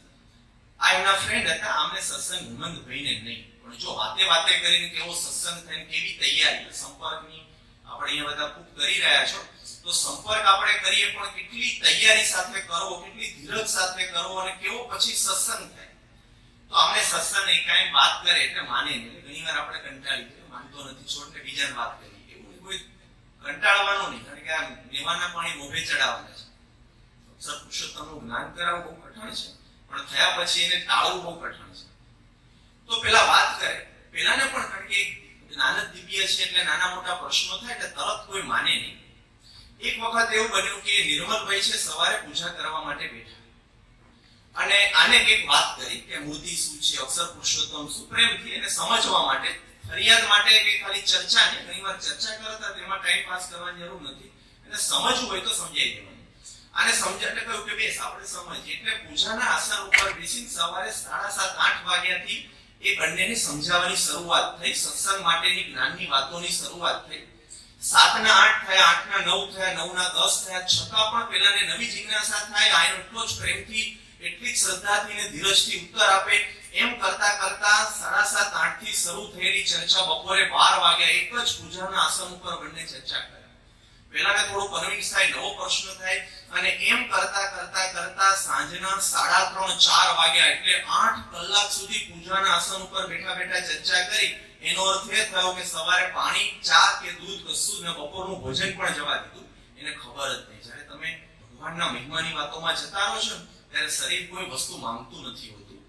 આ એમના ફ્રેન્ડ હતા. આમને સત્સંગ હેમંતભાઈને નહીં, પણ જો વાતે વાતે કરીને કેવો સત્સંગ થઈને કેવી તૈયારી, સંપર્કની આપણે અહીંયા બધા ખૂબ કરી રહ્યા છો, તો સંપર્ક આપણે કરીએ પણ કેટલી તૈયારી સાથે કરવો, કેટલી ધીરજ સાથે કરવો, અને કેવો પછી સત્સંગ થાય. તો આપણે સત્સંગ એકાએક વાત કરે એટલે માને નહીં. ઘણી વાર આપણે કંટાળી ગયો, માનતો નથી, છોડ ને બીજાને વાત કરી. એવું કોઈ કંટાળવાનું નહીં, કારણ કે આ મેવાના પાણી મોઢે ચડાવવાના છે. અક્ષર પુરુષોત્તમનું જ્ઞાન કરાવવું બહુ કઠણ છે, પણ થયા પછી એને ટાળવું બહુ કઠણ છે. તો પેલા વાત કરે, પેલાને પણ કારણ કે જ્ઞાન જ દિવ્ય છે એટલે નાના મોટા પ્રશ્નો થાય એટલે તરત કોઈ માને નહીં. એક વખત એવું બન્યું કે નિર્મલભાઈ છે સવારે પૂજા કરવા માટે બેઠા અને આને કંઈક વાત કરી કે મૂર્તિ શું છે, અક્ષર પુરુષોત્તમ શું, પ્રેમથી એને સમજવા માટે, ફરિયાદ માટે કે ખાલી ચર્ચા નહીં. ઘણી વાર ચર્ચા કરતા તેમાં ટાઈમ પાસ કરવાની જરૂર નથી. એને સમજવું હોય તો સમજાઈ દેવાનું. આને સમજ એટલે કહ્યું કે બેસ આપણે સમજીએ. એટલે પૂજાના આસન ઉપર બેસીને સવારે 7:30-8 વાગ્યાથી એ બંનેને સમજાવવાની શરૂઆત થઈ. સત્સંગ માટેની જ્ઞાનની વાતોની શરૂઆત થઈ. 7:08 થયા, 8:09 થયા, 9:10 થયા, છતાં પણ પેલાને નવી જિજ્ઞાસા થાય. આયનો એટલો જ પ્રેમથી, એટલી જ શ્રદ્ધાથી ને ધીરજથી ઉત્તર આપે. એમ કરતા કરતા 7:30-8 થી શરૂ થયેલી ચર્ચા બપોરે 12 વાગ્યા એક જ પૂજાના આસન ઉપર બંને ચર્ચા કરે. પેલાને થોડું કન્વિન્સ થાય, નવો પ્રશ્ન થાય, અને એમ કરતા કરતા કરતા સાંજના 3:30-4 વાગ્યા એટલે 8 કલાક સુધી પૂજાના આસન ઉપર બેઠા બેઠા ચર્ચા કરી. એનો અર્થ એ થયો કે સવારે પાણી, ચા કે દૂધ કશું જ, ને બપોરનું ભોજન પણ જવા દીધું. એને ખબર જ નહીં. જ્યારે તમે ભગવાનના મહિમાની વાતોમાં જતા રહો છો ત્યારે શરીર કોઈ વસ્તુ માંગતું નથી હોતું.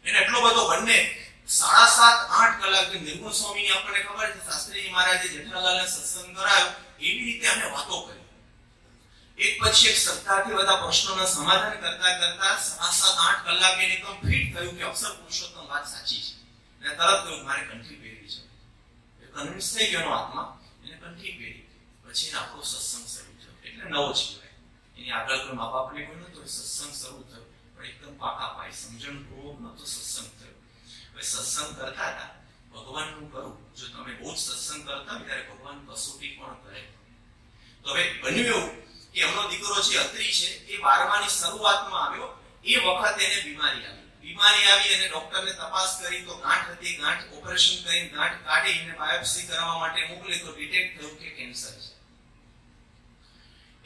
એને એટલો બધો બંને 7.5-8 કલાક નિર્ગુણ સ્વામીની આપણને ખબર છે, શાસ્ત્રીજી મહારાજે જેઠાલાલને સત્સંગ કરાયો એવી રીતે અમે વાતો કરી. એક પછી એક શ્રદ્ધાથી બધા પ્રશ્નોના સમાધાન કરતા કરતા 7-8 કલાકે એકદમ ફિટ થયું કે અક્ષર પુરુષોત્તમ વાત સાચી છે. અને તરત કહ્યું મારે કંઠી પહેરવી છે. એ કન્વિન્સ થઈ ગયો આત્મા, એને કંઠી પહેરી. પછી એને આપણો સત્સંગ શરૂ થયો. એટલે નવો જ કહેવાય. એની આગળ કોઈ મા બાપને કોઈ નતો, સત્સંગ શરૂ થયો. પણ એકદમ પાકા પાય સમજણ પૂર્વક નતો સત્સંગ થયો. હવે સત્સંગ કરતા હતા, ભગવાનનું કરું. જો તમે બહુ જ સત્સંગ કરતા હોય ત્યારે ભગવાન કસોટી પણ કરે. તો હવે બન્યું એવું કે એમનો દીકરો જે અત્રી છે એ 12માની શરૂઆતમાં આવ્યો. એ વખત એને બીમારી આવી અને ડોક્ટરને તપાસ કરી તો ગાંઠ હતી. ગાંઠ ઓપરેશન કરીને ગાંઠ કાઢી અને બાયોપ્સી કરવા માટે મોકલી તો ડિટેક્ટ થયું કે કેન્સર છે.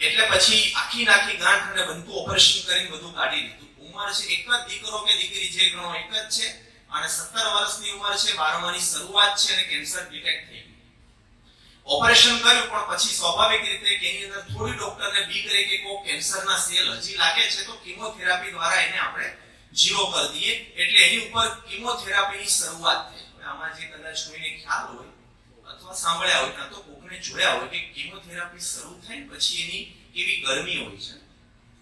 એટલે પછી આખી નાખી ગાંઠ અને બનતું ઓપરેશન કરીને બધું કાઢી દીધું. ઉંમર છે એક જ દીકરો કે દીકરી જે ગણો એક જ છે, અને 17 વર્ષની ઉંમર છે, 12માની શરૂઆત છે અને કેન્સર ડિટેક્ટ થઈ ગયું. ઓપરેશન કર્યું પણ પછી સ્વાભાવિક રીતે કે એની અંદર થોડી ડોક્ટરને બીક રહી કે કોઈ કેન્સરના સેલ હજી લાગે છે તો કીમોથેરાપી દ્વારા એને આપણે જીરો કરી દઈએ. એટલે એની ઉપર કીમોથેરાપીની શરૂઆત થઈ. હવે આમાં જે કદાચ કોઈને ખ્યાલ હોય અથવા સાંભળ્યા હોય કાં તો કોકને જોયા હોય કે કીમોથેરાપી શરૂ થાય પછી એની કેવી ગરમી હોય છે.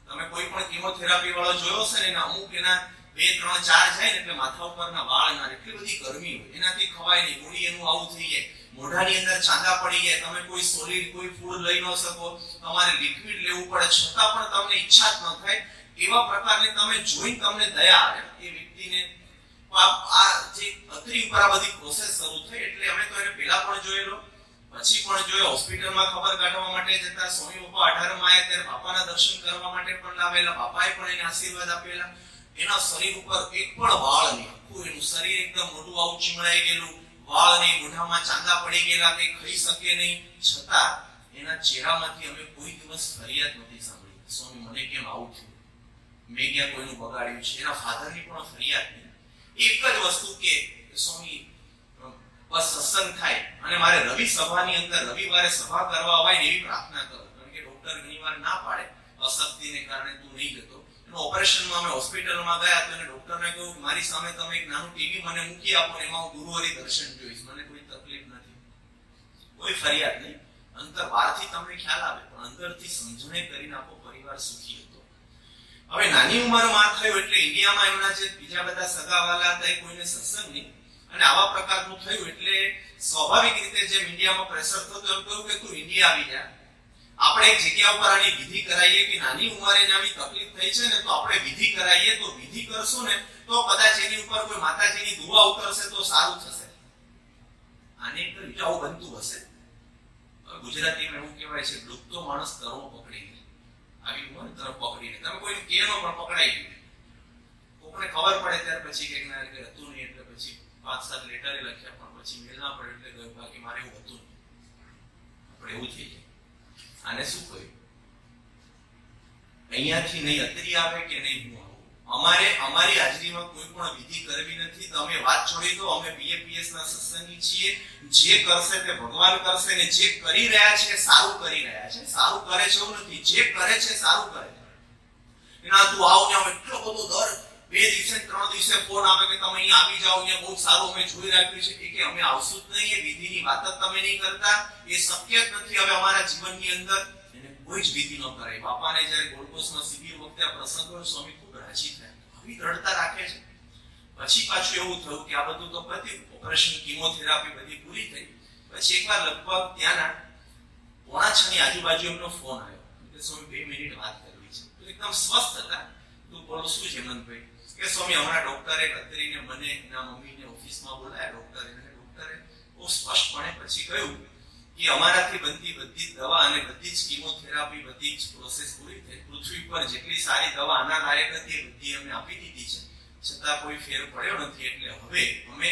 તમે કોઈ પણ કીમોથેરાપી વાળો જોયો હશે ને એના અમુક એના 2, 3, 4 જાય ને એટલે માથા ઉપરના વાળ ના એટલી બધી ગરમી હોય. એનાથી ખવાય નહીં. મૂડી એનું આવું થઈ જાય. મોઢાની અંદર ચાંદા પડી જાય. તમે કોઈ સોલિડ કોઈ ફૂડ લઈ ન શકો, તમારે લિક્વિડ લેવું પડે, છતાં પણ તમને ઈચ્છા જ ન થાય. એવા પ્રકારની તમે જોઈને તમને દયા આવે એ વ્યક્તિને. આ જે અત્રી ઉપર આ બધી પ્રોસેસ શરૂ થઈ. એટલે અમે તો એને પહેલા પણ જોયેલો, પછી પણ જોયો. હોસ્પિટલમાં ખબર કાઢવા માટે જતા સ્વામી બાપા 18માં આવ્યા ત્યારે બાપાના દર્શન કરવા માટે પણ લાવેલા. બાપાએ પણ એને આશીર્વાદ આપેલા. એના શરીર ઉપર એક પણ વાળ નહીં. આખું એનું શરીર એકદમ મોઢું આવું ચીમડાઈ ગયેલું, વાળ નહીં, મોઢામાં ચાંદા પડી ગયેલા, કંઈ ખાઈ શકે નહીં. છતાં એના ચહેરામાંથી અમે કોઈ દિવસ ફરિયાદ નથી સાંભળી, સ્વામી મને કેમ આવું થયું, મેં ક્યાં કોઈનું બગાડ્યું છે. એના ફાધરની પણ ફરિયાદ નહીં. એક જ વસ્તુ કે સ્વામી બસ સત્સંગ થાય અને મારે રવિ સભાની અંદર રવિવારે સભા કરવા અવાય એવી પ્રાર્થના કરો. કારણ કે ડોક્ટર ઘણીવાર ના પાડે અશક્તિને કારણે તું નહીં જતો. ઓપરેશનમાં અમે હોસ્પિટલમાં ગયા તો એને ડોક્ટરને કહ્યું કે મારી સામે તમે એક નાનું ટીવી મને મૂકી આપો ને એમાં હું ગુરુવારી દર્શન જોઈશ, મને કોઈ તકલીફ નથી. કોઈ ફરિયાદ નહીં. અંતર બહારથી તમને ખ્યાલ આવે પણ અંદરથી સમજણે કરીને આપો પરિવાર સુખી હતો. હવે નાની ઉંમરમાં થયું એટલે ઇન્ડિયામાં એમના જે બીજા બધા સગાવાલા હતા એ કોઈને સત્સંગ નહીં, અને આવા પ્રકારનું થયું એટલે સ્વાભાવિક રીતે જેમ ઇન્ડિયામાં પ્રેશર થતું એમ કહ્યું કે તું ઇન્ડિયા આવી જા, આપણે એક જગ્યા ઉપર આની વિધિ કરાવીએ કે નાની ઉંમરે આવી તકલીફ થઈ છે ને તો આપણે વિધિ કરાવીએ. તો વિધિ કરશું ને તો કદાચ એની ઉપર કોઈ માતાજીની દુઆ ઉતરશે તો સારું થશે. આને એક રીતે આવું બનતું હશે. ગુજરાતીમાં એવું કહેવાય છે ડૂબતો માણસ તરવો પકડીને, આવી ઉંમર તરફ પકડીને તમે કોઈને કેનો પણ પકડાઈ ગયું. કોકને ખબર પડે ત્યાર પછી કે ના કે હતું નહીં એટલે પછી 5-7 લેટરે લખ્યા પણ પછી મેલ ના પડે એટલે ગયું બાકી મારે એવું હતું નહીં. આપણે એવું થઈ જાય. આને શું કહ્યું? અહીંયાથી નહીં અત્રી આવે કે નહીં હું આવું. અમારી હાજરીમાં કોઈ પણ વિધિ કરવી નથી. તમે વાત છોડી દો. અમે BAPS ના સત્સંગી છીએ. જે કરશે તે ભગવાન કરશે ને જે કરી રહ્યા છે સારું કરી રહ્યા છે. સારું કરે છે એવું નથી, જે કરે છે સારું કરે છે. એના તું આવ ને એટલો બધો દર 2 દિવસે 3 દિવસે ફોન આવે કે તમે અહીં આવી જાઓ, અહીંયા બહુ સારું અમે જોઈ રાખ્યું છે. કે અમે આવશું જ નહીં. એ વિધિની વાત જ તમે નહીં કરતા. એ શક્ય જ નથી. હવે અમારા જીવનની અંદર એને કોઈ જ વિધિ ન કરાય. બાપાને જ્યારે ગોળકોસમાં શિબિર વખતે આ પ્રસંગ હોય સ્વામી ખૂબ રાજી થયા, આવી દ્રઢતા રાખે છે. પછી પાછું એવું થયું કે આ બધું તો પત્યું, ઓપરેશન કીમોથેરાપી બધી પૂરી થઈ. પછી એકવાર લગભગ ત્યાંના 5:45 ની આજુબાજુ એમનો ફોન આવ્યો કે સ્વામી 2 મિનિટ વાત કરવી છે. તો એકદમ સ્વસ્થ હતા. તો બોલો શું છે હેમંતભાઈ? કે સ્વામી હમણાં ડોક્ટરે કતરીને મને એના મમ્મીને ઓફિસમાં બોલાયા. ડોક્ટરે બહુ સ્પષ્ટપણે પછી કહ્યું કે અમારાથી બનતી બધી જ દવા અને બધી જ કીમોથેરાપી, બધી જ પ્રોસેસ પૂરી થઈ. પૃથ્વી પર જેટલી સારી દવા આના લાયક હતી એ બધી અમે આપી દીધી છે, છતાં કોઈ ફેર પડ્યો નથી. એટલે હવે અમે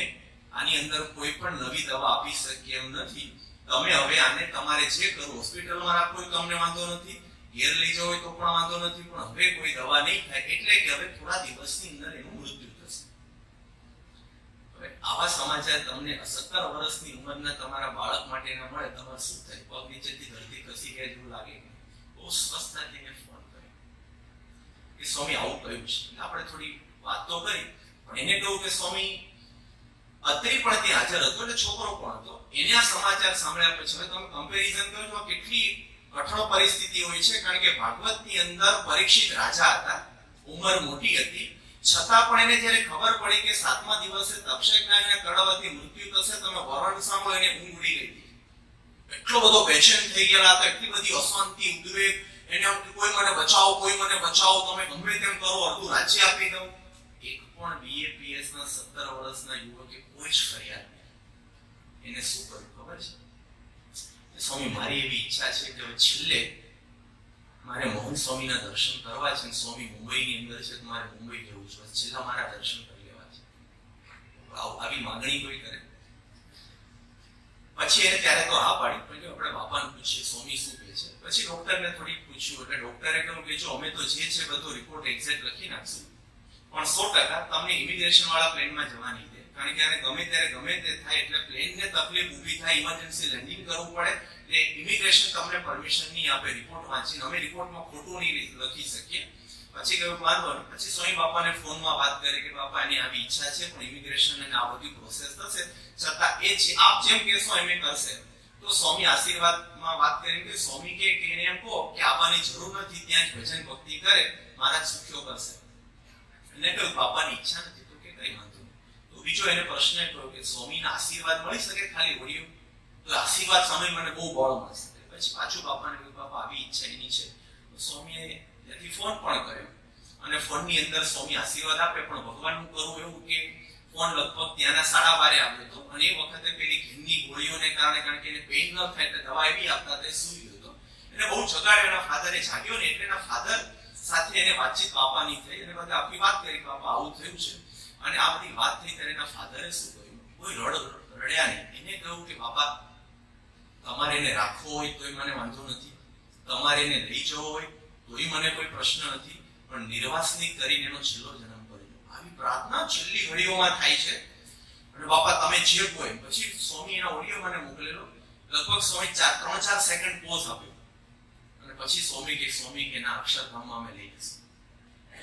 આની અંદર કોઈ પણ નવી દવા આપી શકીએ એમ નથી. તમે હવે આને તમારે જે કરવું, હોસ્પિટલમાં રાખવું હોય તો અમને વાંધો નથી, ઘેર લઈ જવો હોય તો પણ વાંધો નથી, પણ હવે કોઈ દવા નહીં થાય. એટલે કે હવે થોડા દિવસની અંદર એનું મૃત્યુ થશે. હવે આવા સમાચાર તમને 17 વર્ષની ઉંમરના તમારા બાળક માટે ના મળે, તમારે શું થાય? પગ નીચેથી ધરતી ખસી ગયા જેવું લાગે. બહુ સ્વસ્થતાથી એને ફોન કર્યો કે સ્વામી આવું કહ્યું છે. આપણે થોડી વાત તો કરી, પણ એને કહ્યું કે સ્વામી અત્રે પણ ત્યાં હાજર હતો, એટલે છોકરો પણ હતો. એને આ સમાચાર સાંભળ્યા પછી હવે તમે કમ્પેરિઝન કરો કેટલી કઠણ પરિસ્થિતિ હોય છે. કારણ કે ભાગવતની અંદર પરીક્ષિત રાજા હતા, ઉંમર મોટી હતી, છતાં પણ એને જ્યારે ખબર પડી કે 7મા દિવસે તક્ષકના કડવાથી મૃત્યુ થશે, તમે વરણ સાંભળો એને ઊંઘ ઉડી ગઈ. એટલો બધો પેશન્ટ થઈ ગયેલા હતા, એટલી બધી અશાંતિ, ઉદ્વેગ. એને કોઈ મને બચાવો, કોઈ મને બચાવો, તમે ગમે તેમ કરો, અડધું રાજ્ય આપી દઉં. એક પણ BAPS ના 17 વર્ષના યુવકે કોઈ જ ફરિયાદ નહીં. એને શું કર્યું ખબર છે? સ્વામી મારી એવી ઈચ્છા છે કે છેલ્લે મારે મોહન સ્વામીના દર્શન કરવા છે. સ્વામી મુંબઈની અંદર છે, તમારે મુંબઈ જવું છે, છેલ્લા મારા દર્શન કરી લેવા છે. આવી માંગણી કોઈ કરે? પછી એને ત્યારે તો હા પાડી, પણ આપણે બાપાને પૂછીએ સ્વામી શું કહે છે. પછી ડોક્ટરને થોડી પૂછ્યું, એટલે ડોક્ટરે કહ્યું કે જો અમે તો જે છે બધો રિપોર્ટ એક્ઝેક્ટ લખી નાખશું, પણ 100% તમને ઇમિગ્રેશન વાળા પ્લેનમાં જવા નહીં દે. કારણ કે આને ગમે ત્યારે ગમે તે થાય એટલે પ્લેનને તકલીફ ઊભી થાય, ઇમરજન્સી લેન્ડિંગ કરવું પડે, એટલે ઇમિગ્રેશન તમને પરમિશન નહીં આપે. રિપોર્ટ વાંચીને અમે રિપોર્ટમાં ખોટું નહીં લખી શકીએ. પછી કહ્યું વાંધો નહીં. પછી સ્વામી બાપાને ફોનમાં વાત કરી કે બાપા એની આવી ઈચ્છા છે, પણ ઇમિગ્રેશન અને આ બધી પ્રોસેસ થશે, છતાં એ આપ જેમ કહેશો એમ કરશે. તો સ્વામી આશીર્વાદમાં વાત કરી કે સ્વામી કે એને એમ કહો કે આવવાની જરૂર નથી, ત્યાં જ ભજન ભક્તિ કરે, મારા સુખ્યો કરશે. એને કહ્યું બાપાની ઈચ્છા નથી, તો કે કઈ વાંધો નહીં. તો બીજો એને પ્રશ્ન કર્યો કે સ્વામીના આશીર્વાદ મળી શકે ખાલી ઓડિયો? તો આશીર્વાદ સામે મને બહુ બળ મળશે. પછી પાછું બાપાને કહ્યું બાપા આવી ઈચ્છા એની છે. તો સ્વામીએ ત્યાંથી ફોન પણ કર્યો, અને ફોનની અંદર સ્વામી આશીર્વાદ આપે, પણ ભગવાનનું કરવું એવું કે ફોન લગભગ ત્યાંના 12:30 આવ્યો હતો, અને એ વખતે પેલી ઘીની ગોળીઓને કારણે, કારણ કે એને પેઇન ન થાય એટલે દવા એવી આપતા તે સૂઈ ગયો હતો. એને બહુ જગાડ્યો. એના ફાધરે જાગ્યો ને એટલે એના ફાધર સાથે એને વાતચીત બાપાની થઈ, અને બધા આપણી વાત કરી બાપા આવું થયું છે. અને આ બધી વાત થઈ ત્યારે એના ફાધરે શું કહ્યું? કોઈ રડ્યા નહીં. એને કહ્યું કે બાપા તમારે એને રાખવો હોય તોય મને વાંધો નથી, તમારે એને લઈ જવો હોય તોય મને કોઈ પ્રશ્ન નથી, પણ નિર્વાસનિક કરીને એનો છેલ્લો જન્મ કરજો. આવી પ્રાર્થના છેલ્લી ઘડીઓમાં થાય છે. અને બાપા તમે જે કહો. પછી સ્વામી એના ઓડિયો મને મોકલેલો. લગભગ સ્વામી 3-4 સેકન્ડ પોઝ આપ્યો, અને પછી સ્વામી કે ના અક્ષરધામમાં અમે લઈ જઈશું.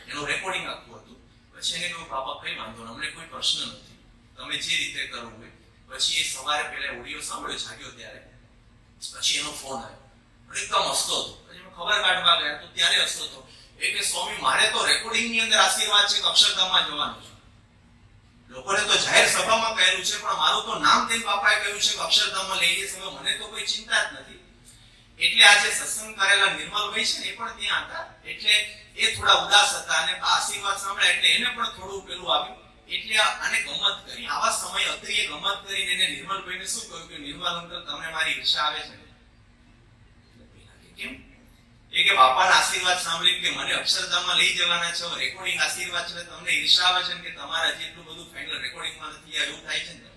એનું રેકોર્ડિંગ આખું હતું. પછી એને કહ્યું બાપા કઈ વાંધો નહીં, અમને કોઈ પ્રશ્ન નથી, તમે જે રીતે કરવું હોય. પછી એ સવારે પહેલા ઓડિયો સાંભળ્યો જાગ્યો ત્યારે. પછી એનો ફોન આવ્યો, એકદમ હસતો હતો. પછી ખબર કાઢવા ગયા તો ત્યારે હસતો હતો. એ કે સ્વામી મારે તો રેકોર્ડિંગની અંદર આશીર્વાદ છે કે અક્ષરધામમાં જવાનું છે. લોકોને તો જાહેર સભામાં કહેલું છે, પણ મારું તો નામ દઈને બાપાએ કહ્યું છે કે અક્ષરધામમાં લઈ જશે. મને તો કોઈ ચિંતા જ નથી. એટલે આજે સત્સંગ કરેલા નિર્મલભાઈ છે ને એ પણ ત્યાં હતા. એટલે એ થોડા ઉદાસ હતા, અને આ આશીર્વાદ સાંભળ્યા એટલે એને પણ થોડું પેલું આવ્યું. એટલે આને ગમત કરી. આવા સમય અત્રીએ ગમત કરીને એને નિર્મલભાઈને શું કહ્યું કે નિર્મલ અંકલ તમને મારી ઈર્ષા આવે છે? કેમ? એ કે બાપાના આશીર્વાદ સાંભળીને કે મને અક્ષરધામમાં લઈ જવાના છે, રેકોર્ડિંગ આશીર્વાદ છે, તમને ઈર્ષા આવે છે કે તમારા જેટલું બધું ફાઇનલ રેકોર્ડિંગમાં નથી એવું થાય છે ને.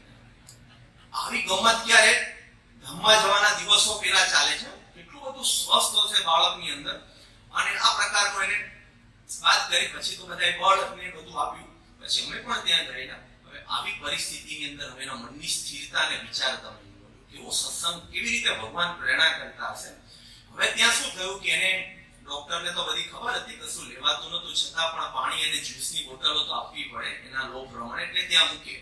આવી ગમત ક્યારે? ધામમાં જવાના દિવસો પહેલા ચાલે છે. કેટલું બધું સ્વસ્થ છે બાળકની અંદર. અને આ પ્રકારનો એને વાત કરી. પછી તો બધાએ બળ ને બધું આપ્યું. પછી અમે પણ ત્યાં ગયેલા. હવે આવી પરિસ્થિતિની અંદર હવે એના મનની સ્થિરતા અને વિચારતા કેવો સત્સંગ, કેવી રીતે ભગવાન પ્રેરણા કરતા હશે. હવે ત્યાં શું થયું કે એને ડોક્ટરને તો બધી ખબર હતી, કશું લેવાતું નતું, છતાં પણ પાણી અને જ્યુસની બોટલો તો આપવી પડે એના લો પ્રમાણે, એટલે ત્યાં મૂકે.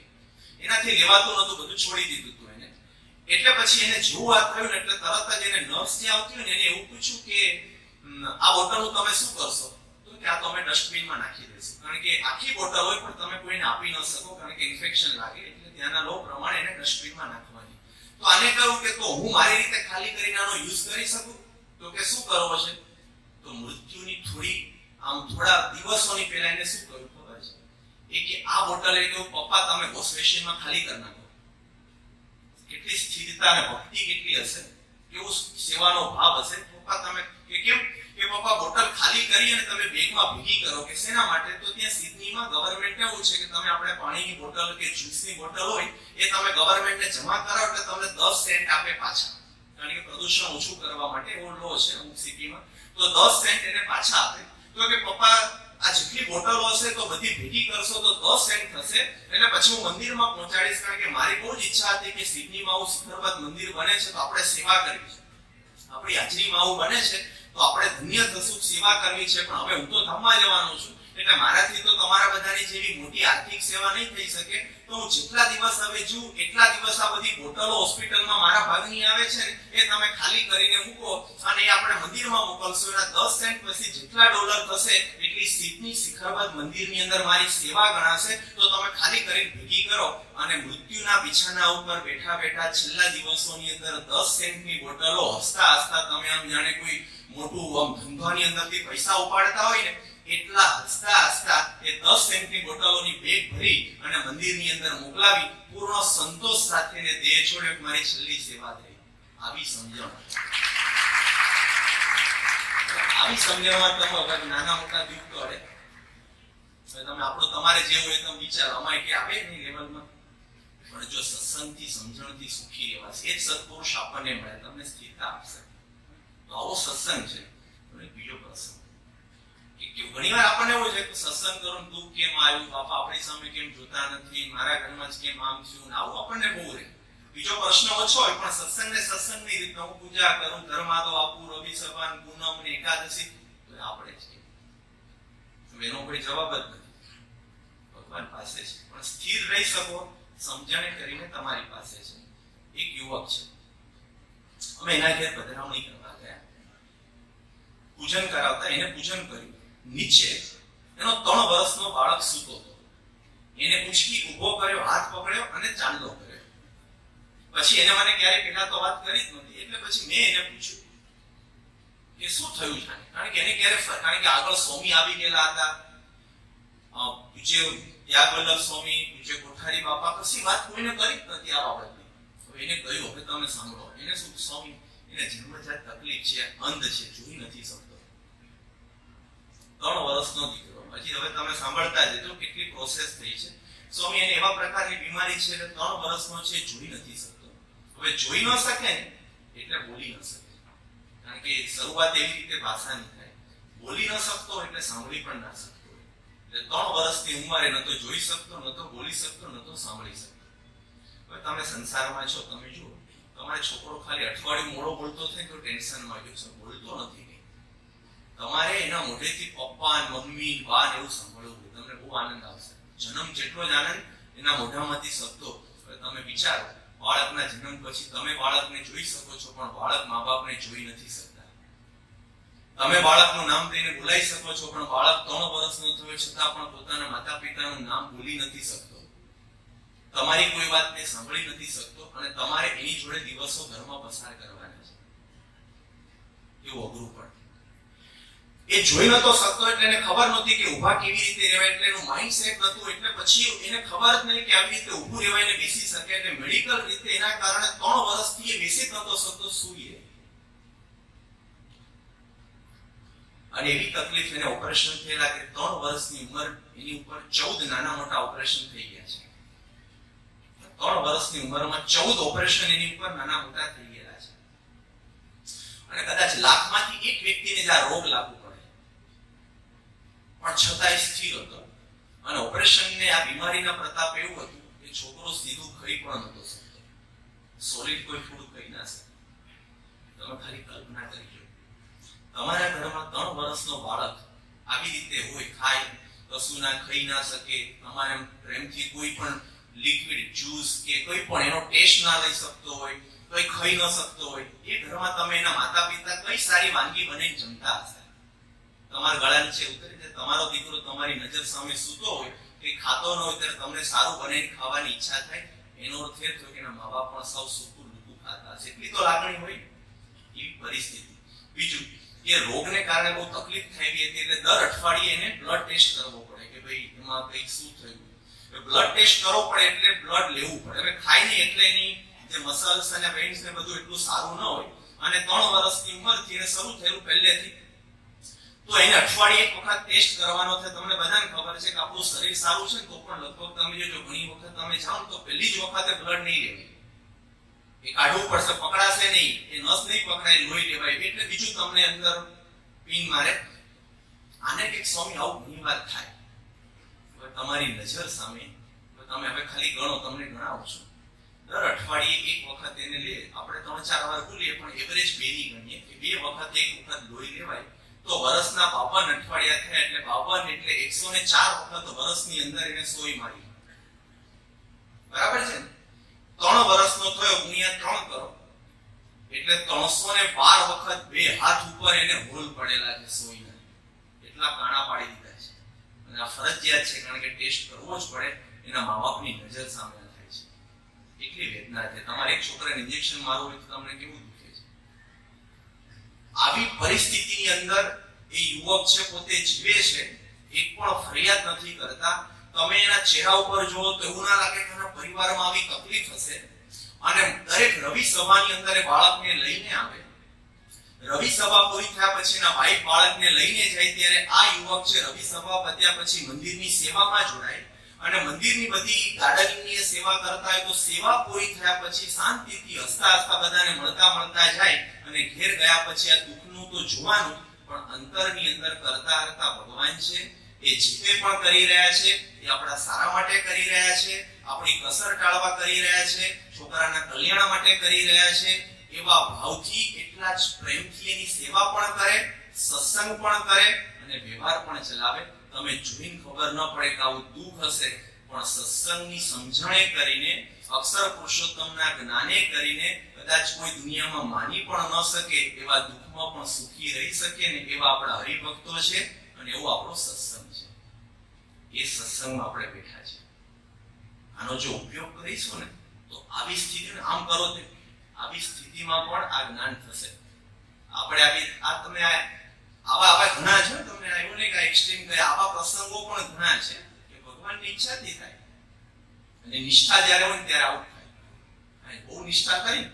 એનાથી લેવાતું નતું, બધું છોડી દીધું હતું એને. એટલે પછી એને જેવું વાત થયું ને એટલે તરત જ એને નર્સ જે આવતી હોય ને એને એવું પૂછ્યું કે આ બોટલનું તમે શું કરશો? તો કે આ તો અમે ડસ્ટબિનમાં નાખી દઈશું. કારણ કે આખી બોટલ હોય પણ તમે કોઈને આપી ન શકો, કારણ કે ઇન્ફેક્શન લાગે, એટલે ત્યાંના લો પ્રમાણે એને ડસ્ટબિનમાં નાખવાની. તો આને કહું કે તો હું મારી રીતે ખાલી કરીને આનો યુઝ કરી શકું, તો કે શું કરવો છે? તો મૃત્યુની થોડા દિવસોની પહેલા એને શું કહ્યું ખબર છે? એ કે આ બોટલ એ કહ્યું, પપ્પા તમે વોશ બેસિનમાં ખાલી કરી નાખો. કેટલી સ્થિરતા અને ભક્તિ કેટલી હશે, કેવો સેવાનો ભાવ હશે. પપ્પા તમે કે કેમ કે પપ્પા બોટલ ખાલી કરી અને તમે બેગમાં ભેગી કરો. કે શેના માટે? તો ત્યાં સિડનીમાં ગવર્નમેન્ટ એવું છે કે તમે આપણે પાણીની બોટલ કે જ્યુસની બોટલ હોય એ તમે ગવર્નમેન્ટને જમા કરાવો એટલે તમને 10 સેન્ટ આપે પાછા, કારણ કે પ્રદૂષણ ઓછું કરવા માટે એવો લો છે અમુક સિટીમાં. તો 10 સેન્ટ એને પાછા આપે. તો કે પપ્પા આ જેટલી બોટલો હશે તો બધી ભેગી કરશો તો 10 સેન્ટ થશે, એટલે પછી હું મંદિરમાં પહોંચાડીશ, કારણ કે મારી બહુ જ ઈચ્છા હતી કે સિડનીમાં આવું શિખરબદ્ધ મંદિર બને છે તો આપણે સેવા કરવી છે, આપણી હાજરીમાં આવું બને છે તો આપણે ધન્ય થશું, સેવા કરવી છે. પણ હવે હું તો ધામમાં જવાનો છું, એટલે મારાથી તો તમારા બધાની જેવી મોટી આર્થિક સેવા નહીં થઈ શકે. તો હું જેટલા દિવસ હવે જઉં એટલા દિવસ આ બધી બોટલો હોસ્પિટલમાં મારા ભાગની આવે છે ને એ તમે ખાલી કરીને મૂકો અને એ આપણે મંદિરમાં મોકલશો. એના 10 સેન્ટ પછી જેટલા ડોલર થશે એટલી સિડની શિખરબદ્ધ મંદિરની અંદર મારી સેવા ગણાશે. તો તમે ખાલી કરીને ભેગી કરો અને મૃત્યુના બિછાના ઉપર બેઠા બેઠા છેલ્લા દિવસોની અંદર 10 સેન્ટની બોટલો હસતા હસતા તમે આમ જાણે કોઈ મોટું આમ ધંધાની અંદરથી પૈસા ઉપાડતા હોય ને એટલા હસતા હસતા એ 10 સેન્ટની બોટલોની બેગ ભરી અને મંદિરની અંદર મોકલાવી પૂર્ણ સંતોષ સાથે ને દેહ છોડે મારી છેલ્લી સેવા થઈ. આવી સમજણમાં તમે નાના મોટા દુઃખ કરે તમે આપણું તમારે જે હોય તમે વિચારો, અમારે કે આવે નહીં લેવલમાં. પણ જો સત્સંગથી સમજણથી સુખી રહેવા એ જ સત્પુરુષ આપણને મળે, તમને સ્થિરતા આપશે. તો આવો સત્સંગ છે. બીજો પ્રસંગ ઘણીવાર આપણને એવું છે કે સત્સંગ કરો દુઃખ કેમ આવ્યું, બાપા આપણી સામે કેમ જોતા નથી, મારા ઘરમાં જ કેમ આમ થયું, આવું આપણને બહુ રહે. બીજો પ્રશ્ન ઓછો હોય પણ સત્સંગને સત્સંગની રીતના હું પૂજા કરું, ધર્માદો આપું, રવિ સભાન, પૂનમ ને એકાદશી, તો આપણે જ એનો કોઈ જવાબ જ નથી, ભગવાન પાસે છે. પણ સ્થિર રહી શકો સમજણે કરીને તમારી પાસે છે. એક યુવક છે, અમે એના ઘેર પધરામણી કરવા ગયા, પૂજન કરાવતા, એને પૂજન કર્યું. નીચે એનો 3 વર્ષનો બાળક સૂતો હતો. એને ઉંચકી ઊભો કર્યો, હાથ પકડ્યો અને ચાંદલો કર્યો. પછી એને મને ક્યારે પહેલા તો વાત કરી જ નહોતી, એટલે પછી મેં એને પૂછ્યું કે શું થયું છે, કારણ કે એને કારણ કે આગળ સ્વામી આવી ગયેલા હતા, પૂજ્ય ત્યાગવલ્લભ સ્વામી, પૂજ્ય કોઠારી બાપા, કશી વાત કોઈને કરી જ નથી આ બાબતની. હવે એને કહ્યું હવે તમે સાંભળો. એને શું સ્વામી, એને જન્મજાત તકલીફ છે, અંધ છે, જોઈ નથી શકતો, 3 વર્ષનો દીકરો. હજી હવે તમે સાંભળતા જજો કેટલી પ્રોસેસ થઈ છે. સ્વામી એને એવા પ્રકારની બીમારી છે એટલે 3 વર્ષનો છે, જોઈ નથી શકતો. હવે જોઈ ન શકે ને એટલે બોલી ન શકે, કારણ કે શરૂઆત એવી રીતે ભાષાની થાય. બોલી ન શકતો એટલે સાંભળી પણ ના શકતો. એટલે 3 વર્ષની ઉંમરે ન તો જોઈ શકતો, ન તો બોલી શકતો, ન તો સાંભળી શકતો. હવે તમે સંસારમાં છો, તમે જુઓ તમારો છોકરો ખાલી અઠવાડિયું મોડો બોલતો થાય તો ટેન્શનમાં ગયો છે, બોલતો નથી. તમારે એના મોઢેથી પપ્પા, મમ્મી, બા એવું સાંભળવું, તમને બહુ આનંદ આવશે. જન્મ જેટલો જ આનંદ એના મોઢામાંથી શકતો. તમે વિચારો, બાળકના જન્મ પછી તમે બાળકને જોઈ શકો છો પણ બાળક મા બાપને જોઈ નથી શકતા. તમે બાળકનું નામ લઈને બોલાવી શકો છો પણ બાળક 3 વર્ષનો થયો છતાં પણ પોતાના માતા પિતાનું નામ બોલી નથી શકતો. તમારી કોઈ વાતને સાંભળી નથી શકતો અને તમારે એની જોડે દિવસો ઘરમાં પસાર કરવાના છે. એવું અઘરું પણ. એ જોઈ નતો શકતો એટલે એને ખબર નહોતી કે ઊભા કેવી રીતે રહેવાય, એટલે એનું માઇન્ડસેટ નહોતું, એટલે પછી એને ખબર જ નહીં કે આવી રીતે ઊભું રહેવાય ને બેસી શકે. એટલે મેડિકલ રીતે એના કારણે 3 વર્ષથી એ બેસી નતો શકતો, સૂઈએ. અને એવી તકલીફ એને ઓપરેશન થયેલા કે 3 વર્ષની ઉંમર એની ઉપર 14 નાના મોટા ઓપરેશન થઈ ગયા છે. 3 વર્ષની ઉંમરમાં 14 ઓપરેશન એની ઉપર નાના મોટા થઈ ગયેલા છે. અને કદાચ લાખમાંથી એક વ્યક્તિને જ આ રોગ લાગુ પડે, પણ છતાંય સ્થિર હતો. અને ઓપરેશનને આ બીમારીના પ્રતાપ એવું હતું કે છોકરો સીધું ખાઈ પણ નતો શકતો, સોલિડ કોઈ ફૂડ ખાઈ ના શકે. તમે ખાલી કલ્પના કરી લો, તમારા ઘરમાં 3 વર્ષનો બાળક આવી રીતે હોય, ખાય કશું ના ખાઈ ના શકે, તમારે પ્રેમથી કોઈ પણ લિક્વિડ જ્યુસ કે કોઈ પણ એનો ટેસ્ટ ના લઈ શકતો હોય, કોઈ ખાઈ ન શકતો હોય, એ ઘરમાં તમે એના માતા પિતા કઈ સારી વાનગી બનાવીને જમતા હશે. તમારા ગળા નીચે ઉતરી જાય, તમારો દીકરો તમારી નજર સામે સૂતો હોય કે ખાતો ન હોય ત્યારે તમને સારું બનાવીને ખાવાની ઈચ્છા થાય. એનો અર્થ એ થયો કે એના મા બાપ પણ સૌ સુકું લુકું ખાતા હશે, એટલી તો લાગણી હોય એવી પરિસ્થિતિ. બીજું કે રોગને કારણે બહુ તકલીફ થઈ ગઈ હતી એટલે દર અઠવાડિયે એને બ્લડ ટેસ્ટ કરવો પડે કે ભાઈ એમાં કંઈક શું થયું. બ્લડ ટેસ્ટ કરવો પડે એટલે બ્લડ લેવું પડે. હવે ખાય નહીં એટલે એની જે મસલ્સ અને વેઇન્સ ને બધું એટલું સારું ન હોય અને 3 વર્ષની ઉંમરથી એને શરૂ થયેલું પહેલેથી, તો એને અઠવાડિયે એક વખત ટેસ્ટ કરવાનો છે. તમને બધાને ખબર છે કે આપણું શરીર સારું છે તો પણ લગભગ તમે જો ઘણી વખત તમે જાઓ તો પહેલી જ વખતે બ્લડ નહીં લેવાય, એ કાઢવું પડશે, પકડાશે નહીં, એ નસ નહીં પકડાય, લોહી લેવાય એટલે બીજું તમને અંદર પિન મારે. આને કે સ્વામી આવું ઘણી વાર થાય. હવે તમારી નજર સામે તમે હવે ખાલી ગણો, તમને ગણાવું છું, દર અઠવાડિયે એક વખત એને લે. આપણે 3-4 વાર ભૂલીએ પણ એવરેજ 2 ની ગણીએ કે 2 વખત એક વખત લોહી લેવાય તો વર્ષના 52 અઠવાડિયા થયા એટલે 52 એટલે 104 વખત વર્ષની અંદર એને સોય મારી. બરાબર છે ને? 3 વર્ષનો થયો ગુણ્યા 3 કરો એટલે 312 વખત 2 હાથ ઉપર એને હોલ પડેલા છે સોયના. એટલા કાણા પાડી દીધા છે અને આ ફરજિયાત છે કારણ કે ટેસ્ટ કરવો જ પડે. એના મા-બાપની નજર સામે થાય છે, એટલી વેદના છે. તમારે એક છોકરાને ઇન્જેક્શન મારવું હોય તો તમને કેવું દુખે છે. આવી પરિસ્થિતિની અંદર એ યુવક છે પોતે જીવે છે, એક પણ ફરિયાદ નથી કરતા. તમે એના ચહેરા ઉપર જુઓ તો એવું ના લાગે કે એના પરિવારમાં આવી તકલીફ હશે. અને દરેક રવિ સભાની અંદર બાળકને લઈને આવે. રવિ સભા પૂરી થયા પછી એના વાઈફ બાળકને લઈને જાય ત્યારે આ યુવક છે રવિ સભા પત્યા પછી મંદિરની સેવામાં જોડાય અને મંદિરની બધી ગાર્ડનિંગની સેવા કરતા હોય તો સેવા પૂરી થયા પછી શાંતિથી હસતા હસતા બધાને મળતા જાય અને ઘેર ગયા પછી આ દુઃખનું તો જોવાનું પણ અંતરની અંદર કરતા ભગવાન છે એ જીતે પણ કરી રહ્યા છે, એ આપણા સારા માટે કરી રહ્યા છે, આપણી કસર ટાળવા કરી રહ્યા છે, છોકરાના કલ્યાણ માટે કરી રહ્યા છે. એવા ભાવથી એટલા જ પ્રેમથી એની સેવા પણ કરે, સત્સંગ પણ કરે અને વ્યવહાર પણ ચલાવે. તમે જોઈને ખબર ન પડે કે આવું દુઃખ હશે પણ સત્સંગની સમજણે કરીને, અક્ષર પુરુષોત્તમના જ્ઞાને કરીને કદાચ કોઈ દુનિયામાં માની પણ ન શકે એવા દુઃખમાં પણ સુખી રહી શકે ને એવા આપણા હરિભક્તો છે અને એવો આપણો સત્સંગ છે. એ સત્સંગમાં આપણે બેઠા છે. આનો જો ઉપયોગ કરીશું ને તો આવી સ્થિતિને આમ કરો તે આવી સ્થિતિમાં પણ આ જ્ઞાન થશે. આપણે આ તમે આવા ઘણા છે, તમને એવું નહીં કે એક્સ્ટ્રીમ કે આવા પ્રસંગો પણ ઘણા છે કે ભગવાનની ઈચ્છાથી થાય અને નિષ્ઠા જ્યારે હોય ત્યારે આવું થાય. અને બહુ નિષ્ઠા કરી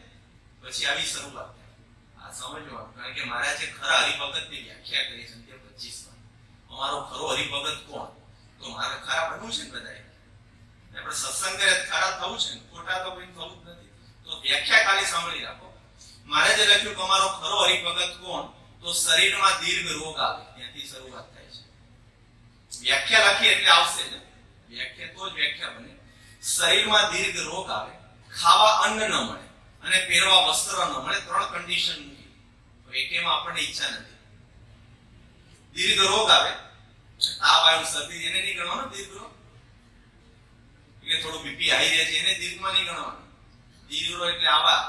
પછી આવી શરૂઆત થાય. આ સમજવાનું, કારણ કે મહારાજે ખરા હરિભગતની વ્યાખ્યા કરી છે 25માં. અમારો ખરો હરિભગત કોણ? તો મારે ખરા બનવું છે ને બધાએ. આપણે સત્સંગ કરે ખરા થવું છે ને, ખોટા તો કોઈ થવું જ નથી. તો વ્યાખ્યા ખાલી સાંભળી રાખો. મહારાજે લખ્યું કે અમારો ખરો હરિભગત કોણ? તો શરીરમાં દીર્ઘ રોગ આવે, ત્યાંથી શરૂઆત થાય છે. વ્યાખ્યા લખી એટલે આવશે ને, વ્યાખ્યા તો જ વ્યાખ્યા બને. શરીરમાં દીર્ઘ રોગ આવે, ખાવા અન્ન ન મળે અને પહેરવા વસ્ત્ર ન મળે. 3 કન્ડિશન મૂકી. તો એકેમાં આપણને ઈચ્છા નથી. દીર્ઘ રોગ આવે, તાવ આવ્યો, શરદી, એને નહીં ગણવાનો દીર્ઘ રોગ. કે થોડું બીપી હાઈ રહે છે એને દીર્ઘમાં નહીં ગણવાનું. દીર્ઘ રોગ એટલે આવા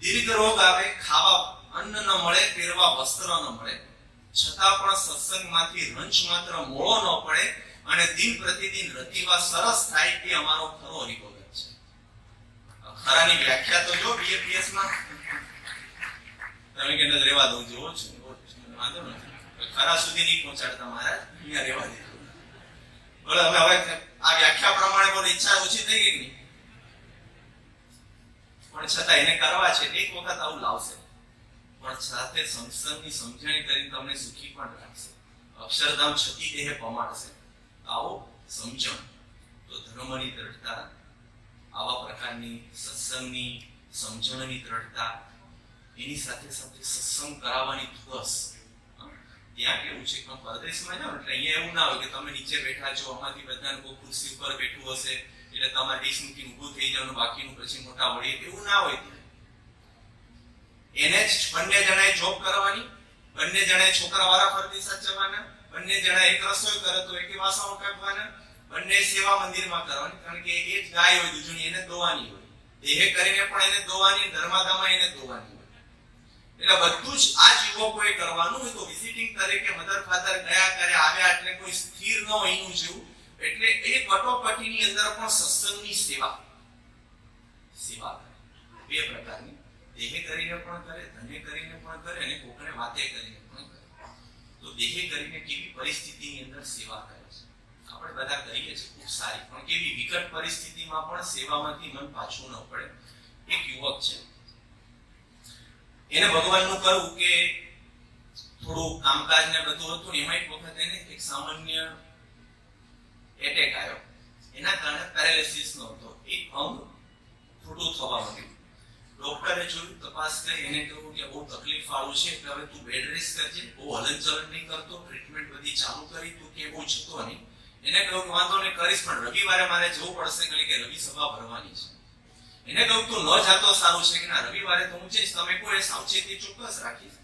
દીર્ઘ રોગ આવે, ખાવા અન્ન ન મળે, પહેરવા વસ્ત્ર ન મળે, છતાં પણ સત્સંગમાંથી રંચ માત્ર મોળો ન પડે અને દિન પ્રતિદિન રતિવા સરસ થાય, એ અમારો ખરો હરિભગત છે. ખરાની વ્યાખ્યા તો જો બીએપીએસ માં તમે કે રહેવા દઉં જોવો છો, વાંધો નથી. ખરા સુધી નહીં પહોંચાડતા મહારાજ, અહીંયા રહેવા દીધું. બોલો હવે આ વ્યાખ્યા પ્રમાણે બોલો ઈચ્છા ઓછી થઈ ગઈ નહીં, પણ છતાં એને કરવા છે એક વખત આવું લાવશે પણ સાથે સત્સંગની સમજણી કરીને તમને સુખી પણ રાખશે. અક્ષરધામ છતી દેહ પમાડશે. આવો સમજણ તો ધર્મની દ્રઢતા, આવા પ્રકારની સત્સંગની સમજણની દ્રઢતા, એની સાથે સાથે સત્સંગ કરાવવાની ધુવસ. ત્યાં કેવું છે કે પરદેશમાં જાઓ એટલે અહીંયા એવું ના હોય કે તમે નીચે બેઠા છો, આમાંથી બધાને કોઈ ખુરશી ઉપર બેઠું હશે એટલે તમારે ડીશ મૂકીને ઊભું થઈ જવાનું, બાકીનું પછી મોટા વળી, એવું ના હોય. એને જ બંને જણાએ જોબ કરવાની, બંને જણાએ છોકરા વાળા ફરતી સાચવવાના, બંને જણા એક રસોઈ કરે તો એકે વાસણ ઉઠાવવાના, બંને સેવા મંદિરમાં કરવાની. કારણ કે એ જ ગાય હોય દૂધની, એને દોવાની હોય, દેહ કરીને પણ એને દોવાની, ધર્માદામાં એને દોવાની હોય. એટલે બધું જ આ યુવકોએ કરવાનું હોય. તો વિઝિટિંગ તરીકે મધર ફાધર ગયા કરે, આવ્યા એટલે કોઈ સ્થિર ન હોય એનું જેવું. એટલે એ કટોકટીની અંદર પણ સત્સંગની સેવા બે પ્રકારની, દેહે કરીને પણ કરે, ધને કરીને પણ કરે અને કોકને વાતે કરીને પણ કરે. તો દેહે કરીને કેવી પરિસ્થિતિની અંદર સેવા કરે છે? આપણે બધા કરીએ છીએ ખૂબ સારી, પણ કેવી વિકટ પરિસ્થિતિમાં પણ સેવામાંથી મન પાછું ન પડે. એક યુવક છે, એને ભગવાનનું કરવું કે થોડું કામકાજ ને બધું હતું, એમાં એક વખત એને એક સામાન્ય એટેક આવ્યો. એના કારણે પેરાલિસિસ નો હતો, એક અંગ થોડું થવા માંડ્યું. ડોક્ટરે જોયું, તપાસ કરી, એને કહ્યું કે બહુ તકલીફ વાળું છે, એટલે હવે તું બેડ રેસ્ટ કરજે, બહુ હલનચલન નહીં કરતો, ટ્રીટમેન્ટ બધી ચાલુ કરી, તું કે બહુ જતો નહીં. એને કહ્યું કે વાંધો નહીં, કરીશ, પણ રવિવારે મારે જવું પડશે, કારણ કે રવિ સભા ભરવાની છે. એને કહ્યું તું ન જાતો સારું છે, કે ના, રવિવારે તો હું જઈશ, તમે કોઈ સાવચેતી ચોક્કસ રાખીશ.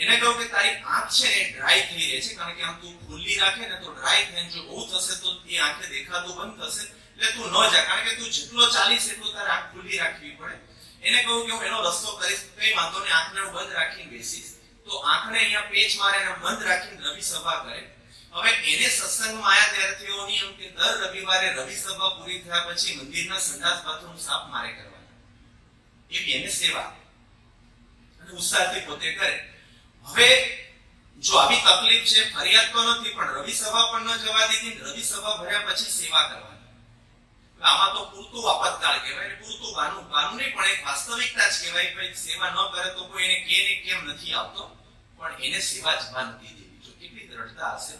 એને કહ્યું કે તારી આંખ છે ને ડ્રાય થઈ રહી છે, કારણ કે આમ તું ખુલ્લી રાખે ને તો ડ્રાય થાય, જો બહુ થશે તો એ આંખે દેખાતું બંધ થશે, એટલે તું ન જા, કારણ કે તું જેટલો ચાલીશ એટલું તારે આંખ ખુલ્લી રાખવી પડે. એને કહ્યું કે હું એનો રસ્તો કરીશ, કઈ વાંધો નહીં, આંખને હું બંધ રાખીને બેસીશ. તો આંખને અહીંયા પેચ મારે અને બંધ રાખીને રવિ સભા કરે. હવે એને સત્સંગમાં આયા ત્યારથી એવો નિયમ કે દર રવિવારે રવિ સભા પૂરી થયા પછી મંદિરના સંડાસ બાથરૂમ સાફ મારે કરવાના. એવી એને સેવા અને ઉત્સાહથી પોતે કરે. હવે જો આવી તકલીફ છે, ફરિયાદ તો નથી, પણ રવિ સભા પણ ન જવા દીધી, રવિ સભા ભર્યા પછી સેવા કરવાની. આમાં તો પૂરતું આપતકાળ કહેવાય, પૂરતું બાનું નહીં, પણ એક વાસ્તવિકતા જ કહેવાય. ભાઈ સેવા ન કરે તો કોઈ એને કે ને કેમ નથી આવતો, પણ એને સેવા જવા નથી દેવી. જો કેટલી દ્રઢતા હશે.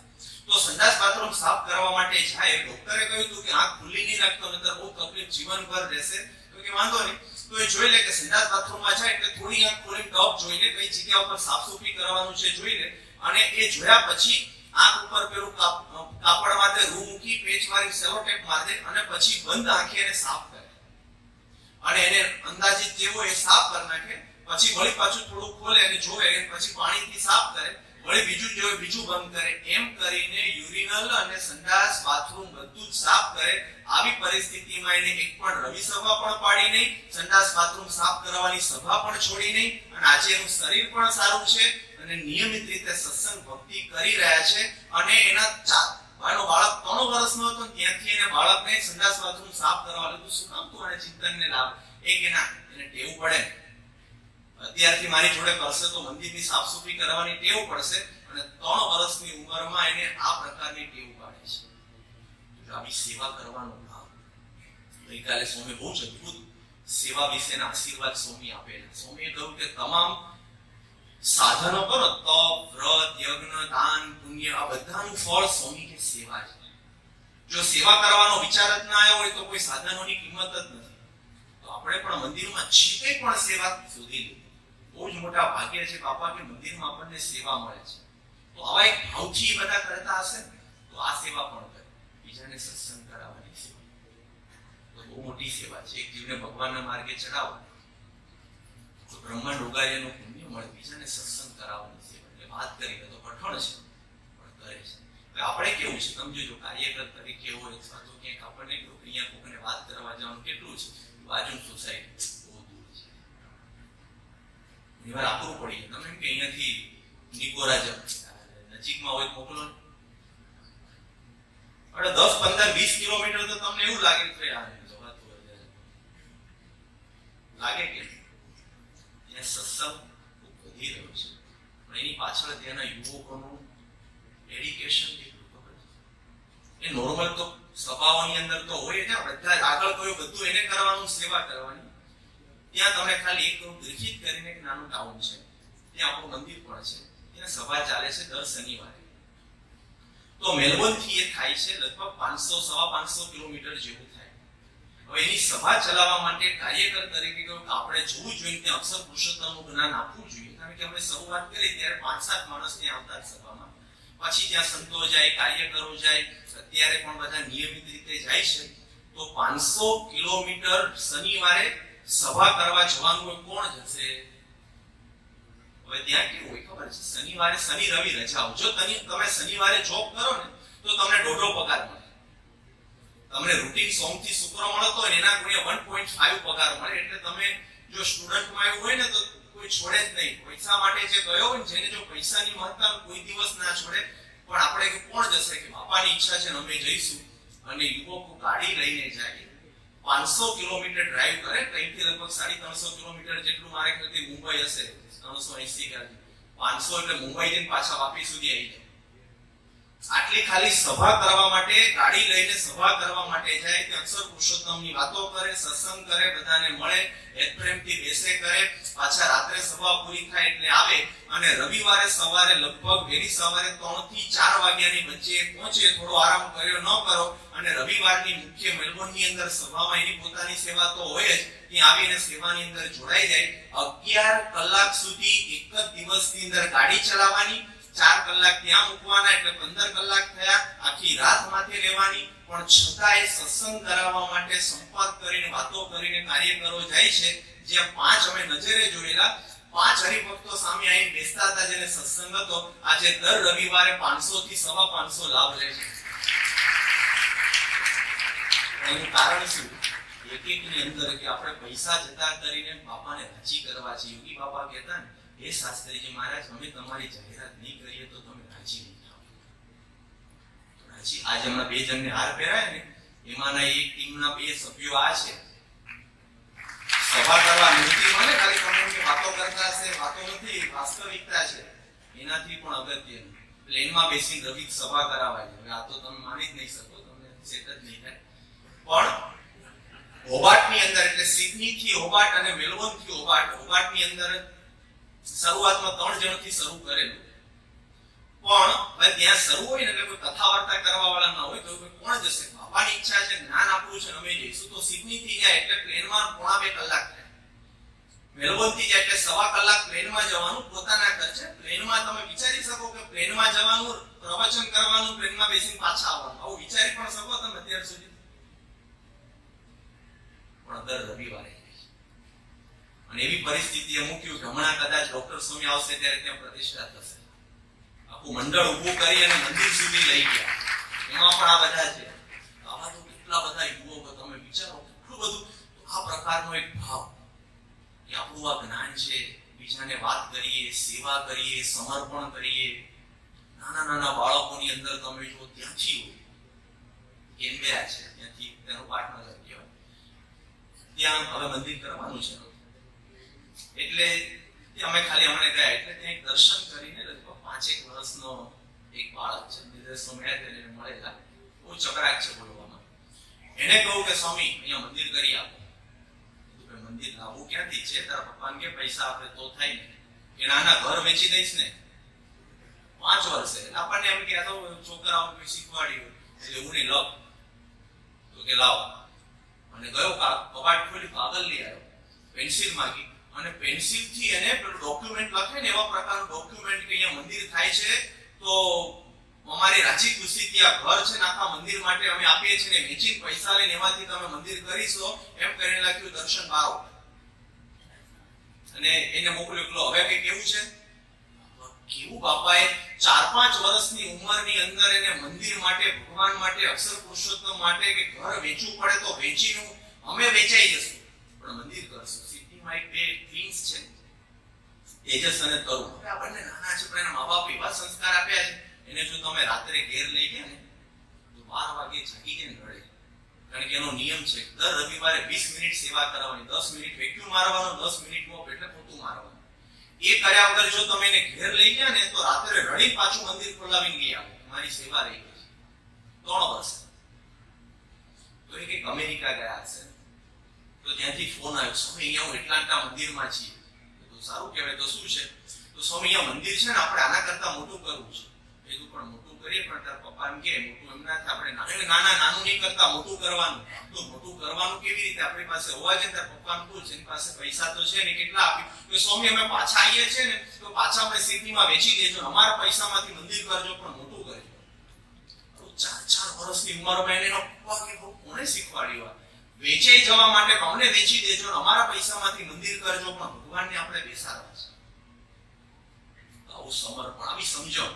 તો સંડાસ બાથરૂમ સાફ કરવા માટે જાય, ડોક્ટરે કહ્યું હતું કે આંખ ખુલ્લી નહીં રાખતો, નહીતર બહુ તકલીફ જીવનભર રહેશે. તો કે વાંધો નહીં, તો એ જોઈ લે કે સંડાસ બાથરૂમમાં જાય એટલે થોડી આંખ ખોલીને ટોપ જોઈ લે, કઈ જગ્યા ઉપર સાફસૂફી કરવાનું છે જોઈ લે, અને એ જોયા પછી આંખ ઉપર પેલું કાપડ માટે રૂ મૂકી, પેચ મારી, સેલોટેપ મારી દે, અને પછી બંધ આંખે એને સાફ કરે. અને એને અંદાજિત જેવો એ સાફ કરી નાખે, પછી વળી પાછું થોડું ખોલે અને જોવે, પછી પાણીથી સાફ કરે, વળી બીજું જોવે, બીજું બંધ કરે. એમ કરીને યુરિનલ અને સંડાસ બાથરૂમ બધું જ સાફ કરે. આવી પરિસ્થિતિમાં એને એક પણ રવિ સભા પણ પાડી નહીં, સંડાસ બાથરૂમ સાફ કરવાની સભા પણ છોડી નહીં, અને આજે એનું શરીર પણ સારું છે અને નિયમિત રીતે સત્સંગ ભક્તિ કરી રહ્યા છે. અને એના બાળક 3 વર્ષનો હતો, ત્યાંથી એને બાળકને સંડાસ બાથરૂમ સાફ કરવા લાગ્યું. શું કામ? તું એને ચિંતનને લાવ. એક એને ટેવ પડે, અત્યારથી મારી જોડે કરશે તો મંદિરની સાફસૂફી કરવાની ટેવ પડશે, અને 3 વર્ષની ઉંમરમાં એને આ પ્રકારની ટેવ પાડે છે. આવી સેવા કરવાનો ભાવ. ગઈકાલે સ્વામી બહુ જ અદભુત સેવા વિશેના આશીર્વાદ સ્વામી આપેલા. સ્વામીએ કહ્યું કે તમામ સાધનો કરો, તપ, વ્રત, યજ્ઞ, દાન, પુણ્ય, આ બધાનું ફળ સ્વામી કે સેવા છે. જો સેવા કરવાનો વિચાર જ ના આવ્યો હોય તો કોઈ સાધનોની કિંમત જ નથી. તો આપણે પણ મંદિરમાં જે કંઈ પણ સેવા શોધી લે, બહુ જ મોટા ભાગ્ય છે બાપા કે મંદિરમાં આપણને સેવા મળે છે. તો આવા એક ભાવથી બધા કરતા હશે તો આ સેવા પણ કરે. બીજાને સત્સંગ કરાવવાની સેવા તો બહુ મોટી સેવા છે. એક જીવને ભગવાનના માર્ગે ચડાવો તો બ્રહ્માંડ ઉગાડ્યાનું પુણ્ય મળે. બીજાને સત્સંગ કરાવવાની સેવા એટલે વાત કરી તો કઠણ છે પણ કરે છે. આપણે કેવું છે સમજો, જો કાર્યકર તરીકે હોય અથવા તો ક્યાંક આપણને અહીંયા કોઈને વાત કરવા જવાનું કેટલું છે, બાજુની સોસાયટી બહુ દૂર છે, ઘણીવાર આપવું પડી. તમે એમ કે અહીંયાથી નિકોરા નજીકમાં હોય મોકલો, એટલે 10, 15, 20 કિલોમીટર તો તમને એવું લાગે કે જવાતું લાગે કે ત્યાં સત્સંગ ખૂબ વધી રહ્યો છે, પણ એની પાછળ ત્યાંના યુવકોનું ડેડિકેશન કેટલું ખબર છે. એ નોર્મલ તો સભાઓની અંદર તો હોય ને, બધા આગળ કયો બધું એને કરવાનું, સેવા કરવાની. ત્યાં તમને ખાલી એક ગ્રિફિથ કરીને એક નાનું ટાઉન છે, ત્યાં આપણું મંદિર પણ છે, ત્યાં સભા ચાલે છે દર શનિવારે. તો મેલબોર્ન થી એ થાય છે લગભગ 500-550 કિલોમીટર જેવું થાય. હવે એની સભા ચલાવવા માટે કાર્યકર તરીકે કહ્યું કે આપણે જોવું જોઈએ, ત્યાં અક્ષર પુરુષોત્તમનું જ્ઞાન આપવું જોઈએ, કારણ કે અમે શરૂઆત કરી ત્યારે 5-7 માણસ ત્યાં આવતા સભામાં, પછી ત્યાં સંતો જાય, કાર્યકરો જાય, અત્યારે પણ બધા નિયમિત રીતે જાય છે. તો 500 કિલોમીટર શનિવારે સભા કરવા જવાનું કોણ જશે? હવે ત્યાં કેવું હોય ખબર છે, શનિવારે શનિ રવિ રજાઓ. જો તમે શનિવારે જોબ કરો ને તો તમને 1.5 પગાર મળે. તમને રૂટીન સોમથી શુક્ર મળતો હોય એના ગુણ્યા 1.5 પગાર મળે. એટલે તમે જો સ્ટુડન્ટમાં એવું હોય ને તો કોઈ છોડે જ નહીં. પૈસા માટે જે ગયો હોય જેને જો પૈસાની મહત્તા કોઈ દિવસ ના છોડે. પણ આપણે કોણ જશે કે બાપાની ઈચ્છા છે ને અમે જઈશું, અને યુવકો ગાડી લઈને જાય. 500 કિલોમીટર ડ્રાઈવ કરે, ત્યાંથી લગભગ 350 કિલોમીટર જેટલું મારે ખ્યાલથી મુંબઈ હશે, 380 કે 500 એટલે મુંબઈ જઈને પાછા વાપી સુધી આવી જાય. આટલી ખાલી સભા કરવા માટે, ગાડી લઈને સભા કરવા માટે જાય, તે અક્ષર પુરુષોત્તમની વાતો કરે, સત્સંગ કરે, બધાને મળે, હેતપ્રેમથી બેસે કરે, પાછા રાત્રે સભા પૂરી થાય એટલે આવે અને રવિવારે સવારે લગભગ વહેલી સવારે 3 થી 4 વાગ્યાની વચ્ચે પહોંચે, થોડો આરામ કર્યો ન કરો અને રવિવારની મુખ્ય મેલબોર્નની અંદર સભામાં એની પોતાની સેવા તો હોય જ, ત્યાં આવીને સેવાની અંદર જોડાઈ જાય. 11 કલાક સુધી એક જ દિવસની અંદર ગાડી ચલાવવાની, 4 કલાક ત્યાં મૂકવાના એટલે 15 કલાક થયા, આખી રાત માથે લેવાની, પણ છતાંય સત્સંગ કરાવવા માટે સંપર્ક કરીને વાતો કરીને કાર્યકરો જાય છે. જે 5 અમે નજરે જોયેલા 5 હરિભક્તો સામે આવીને બેસતા હતા, જેને સત્સંગ હતો, આજે દર રવિવારે 500 થી 550 લાભ લે છે. એનું કારણ શું? એક-એકની અંદર કે આપણે પૈસા જતા કરીને બાપાને રાજી કરવા છે. યોગી બાપા કહેતા ને, એ શાસ્ત્રીજી મહારાજ, અમે તમારી જાહેરાત નહીં કરીએ તો તમે રાજી નહીં થાઓ. રાજી આજે હમણાં 2 જણને હાર પહેરાય ને, એમાંના એક ટીમના 2 સભ્યો આ છે. સભા કરવા નથી મને ખાલી તમને વાતો કરતા છે, વાતો નથી, વાસ્તવિકતા છે. એનાથી પણ અગત્યનું પ્લેનમાં બેસીને રવિ સભા કરાવાય. હવે આ તો તમે માની જ નહીં શકો, તમને સેટ જ નહીં થાય. પણ હોબાર્ટની અંદર એટલે સિડની થી હોબાર્ટ અને મેલબોર્ન થી હોબાર્ટની અંદર શરૂઆતમાં 3 જણથી શરૂ કરેલું. પણ હવે ત્યાં શરૂ હોય ને એટલે કોઈ કથા વાર્તા કરવા વાળા ના હોય તો કોણ જશે? બાપાની ઈચ્છા છે, જ્ઞાન આપવું છે, અમે જઈશું. તો સિડની થી જાય એટલે પ્લેનમાં 1.5 કલાક થાય. મેલબોર્ન થી જાય એટલે 1.25 કલાક પ્લેનમાં જવાનું, પોતાના ખર્ચે. પ્લેનમાં તમે વિચારી શકો કે પ્લેનમાં જવાનું, પ્રવચન કરવાનું, પ્લેનમાં બેસીને પાછા આવવાનું, આવું વિચારી પણ શકો તમે અત્યાર સુધી? પણ દર રવિવારે અને એવી પરિસ્થિતિએ મૂક્યું કે હમણાં કદાચ ડોક્ટર સ્વામી આવશે ત્યારે ત્યાં પ્રતિષ્ઠા થશે. આખું મંડળ ઊભું કરી અને મંદિર સુધી લઈ ગયા. એમાં પણ આ બધા છે. આવા તો કેટલા બધા યુવકો, તમે વિચારો કેટલું બધું. આ પ્રકારનો એક ભાવ કે આપણું આ જ્ઞાન છે, બીજાને વાત કરીએ, સેવા કરીએ, સમર્પણ કરીએ. નાના નાના બાળકોની અંદર તમે જો ત્યાંથી કેન્બેરા છે, ત્યાંથી તેનો પાર્ટનર કહેવાય, ત્યાં હવે મંદિર કરવાનું છે. એટલે અમે ખાલી હમણાં ગયા એટલે ત્યાં એક દર્શન કરીને લગભગ 5-1 વર્ષનો એક બાળક છે, નિર્દેશો મળ્યા તેને મળેલા, બહુ ચકરાક છે બોલવામાં. એને કહું કે સ્વામી અહીંયા મંદિર કરી આપો. મંદિર લાવવું ક્યાંથી છે? તારા પપ્પાને કે પૈસા આપે તો થાય ને. કે નાના ઘર વેચી દઈશ ને 5 વર્ષે. આપણને એમ કે આ તો છોકરાઓને શીખવાડ્યું એટલે હું નહીં લઉં. તો કે લાવો. અને ગયો કબાટ ખોલી, કાગળ લઈ આવ્યો, પેન્સિલ માંગી અને પેન્સિલ થી એને ડોક્યુમેન્ટ લખે ને એવા પ્રકારનું ડોક્યુમેન્ટ કે અહીંયા મંદિર થાય છે તો અમારી રાજી ખુશીથી આ ઘર છે ને આખા મંદિર માટે અમે આપીએ છીએ ને વેચીને પૈસા લઈને એમાંથી તમે મંદિર કરીશો એમ કરીને લખ્યું. દર્શન બારો અને એને મોકલ્યો. હવે કે કેવું છે? કેવું બાપાએ 4-5 વર્ષની ઉંમરની અંદર એને મંદિર માટે, ભગવાન માટે, અક્ષર પુરુષોત્તમ માટે કે ઘર વેચવું પડે તો વેચીનું અમે વેચાઈ જશું પણ મંદિર કરશું. સિટીમાં એક 2 ટ્વિન્સ છે, તેજસ અને તરુણ. હવે આ બંને નાના છે પણ એના મા બાપ એવા સંસ્કાર આપ્યા છે. એને જો તમે રાત્રે ઘેર લઈ ગયા ને તો 12 વાગે જાગી જઈને રડે. કારણ કે એનો નિયમ છે દર રવિવારે 20 મિનિટ સેવા કરવાની, 10 મિનિટ વેક્યુમ મારવાનું, 10 મિનિટ મોપ એટલે પોતું મારવાનું. એ કર્યા વગર જો તમે એને ઘેર લઈ ગયા ને તો રાત્રે રડી પાછું મંદિર ખોલાવીને ગયા. મારી સેવા રહી ગઈ 3 વર્ષ. તો એ કંઈક અમેરિકા ગયા હશે તો ત્યાંથી ફોન આવ્યો, સ્વામી અહીંયા હું એટલાન્ટા મંદિરમાં છીએ. તો સારું કહેવાય. તો શું છે? તો સ્વામી અહીંયા મંદિર છે ને આપણે આના કરતા મોટું કરવું છે. કીધું પણ મોટું કરીએ પણ તાર પપ્પા એમ કે મોટું એમ ના થાય, આપણે નાનું નહીં કરતા મોટું કરવાનું. તો મોટું કરવાનું કેવી રીતે? આપણી પાસે હોવા છે. તાર પપ્પાનું પૂછ, એની પાસે પૈસા તો છે ને, કેટલા આપ્યું? તો સ્વામી અમે પાછા આવીએ છીએ ને તો પાછા આપણે સિટીમાં વેચી દેજો, અમારા પૈસામાંથી મંદિર કરજો પણ મોટું કરજો. 4-4 વર્ષની ઉંમરમાં એને પપ્પા કે કોણે શીખવાડ્યું? વેચાઈ જવા માટે અમને વેચી દેજો, અમારા પૈસામાંથી મંદિર કરજો પણ ભગવાનને આપણે બેસાડવા છે. આવું સમર્પણ, આવી સમજણ.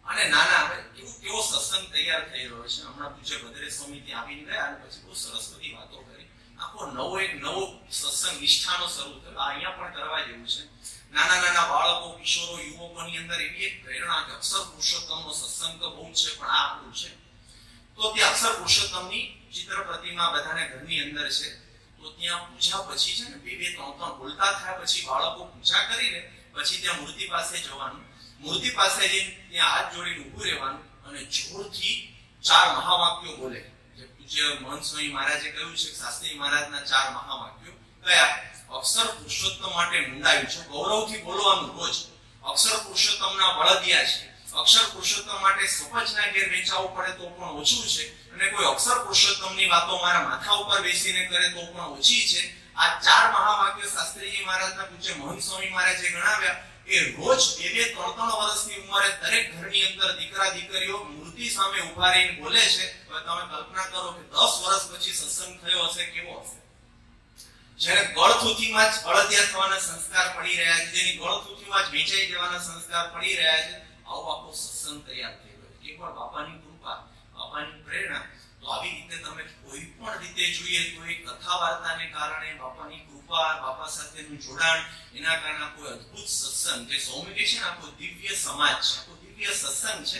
અને નાના હવે કેવો સત્સંગ તૈયાર થઈ રહ્યો છે. હમણાં પૂછે ભદ્રે સ્વામી ત્યાં આવીને ગયા અને પછી બહુ સરસ બધી વાતો કરી. આખો નવો સત્સંગ નિષ્ઠાનો શરૂ થયો. અહીંયા પણ કરવા જેવું છે. નાના નાના બાળકો, કિશોરો, યુવકોની અંદર એવી એક પ્રેરણા કે અક્ષર પુરુષોત્તમનો સત્સંગ તો બહુ છે પણ આ આપણું છે. તો તે અક્ષર પુરુષોત્તમની ચિત્ર પ્રતિમા બધાને ઘરની અંદર છે, તો ત્યાં પૂજા પછી છે ને 2-3 બોલતા થયા પછી બાળકો પૂજા કરીને પછી ત્યાં મૂર્તિ પાસે જવાનું, મૂર્તિ પાસે જઈને ત્યાં હાથ જોડીને ઊભું રહેવાનું અને જોરથી 4 મહાવાક્યો બોલે. જે પૂજ્ય મહંત સ્વામી મહારાજે કહ્યું છે, શાસ્ત્રી મહારાજના 4 મહાવાક્યો કયા? અક્ષર પુરુષોત્તમ માટે મુંડાયું છે, ગૌરવથી બોલવાનું રોજ. અક્ષર પુરુષોત્તમના બળદિયા છે, અક્ષર પુરુષોત્તમ માટે સપજના ઘેર વેચાવું પડે તો પણ ઓછું છે, અને કોઈ અક્ષર પુરુષોત્તમની વાતો મારા માથા ઉપર બેસીને કરે તો પણ ઓછી છે. આ 4 મહાવાક્યો શાસ્ત્રીજી મહારાજના પૂજ્ય મહંત સ્વામી મહારાજે ગણાવ્યા કે રોજ 2-3 વર્ષની ઉંમરે દરેક ઘરની અંદર દીકરા દીકરીઓ મૂર્તિ સામે ઉભા રહીને બોલે છે. હવે તમે કલ્પના કરો કે 10 વર્ષ પછી સત્સંગ થયો હશે, કેવો હશે? જ્યારે ગળથુથીમાં જ બળદિયા થવાના સંસ્કાર પડી રહ્યા છે, જેની ગળથુથીમાં જ વેચાઈ જવાના સંસ્કાર પડી રહ્યા છે, આવો આખો સત્સંગ તૈયાર થઈ ગયો. એકવાર બાપાની કૃપા, બાપાની પ્રેરણા. તો આવી રીતે તમે કોઈ પણ રીતે જોઈએ તો એ કથા વાર્તાને કારણે બાપાની કૃપા, બાપા સાથેનું જોડાણ, એના કારણે કોઈ અદ્ભુત સત્સંગ, જે સ્વામી કહે છે ને, આખો દિવ્ય સમાજ છે, આખો દિવ્ય સત્સંગ છે.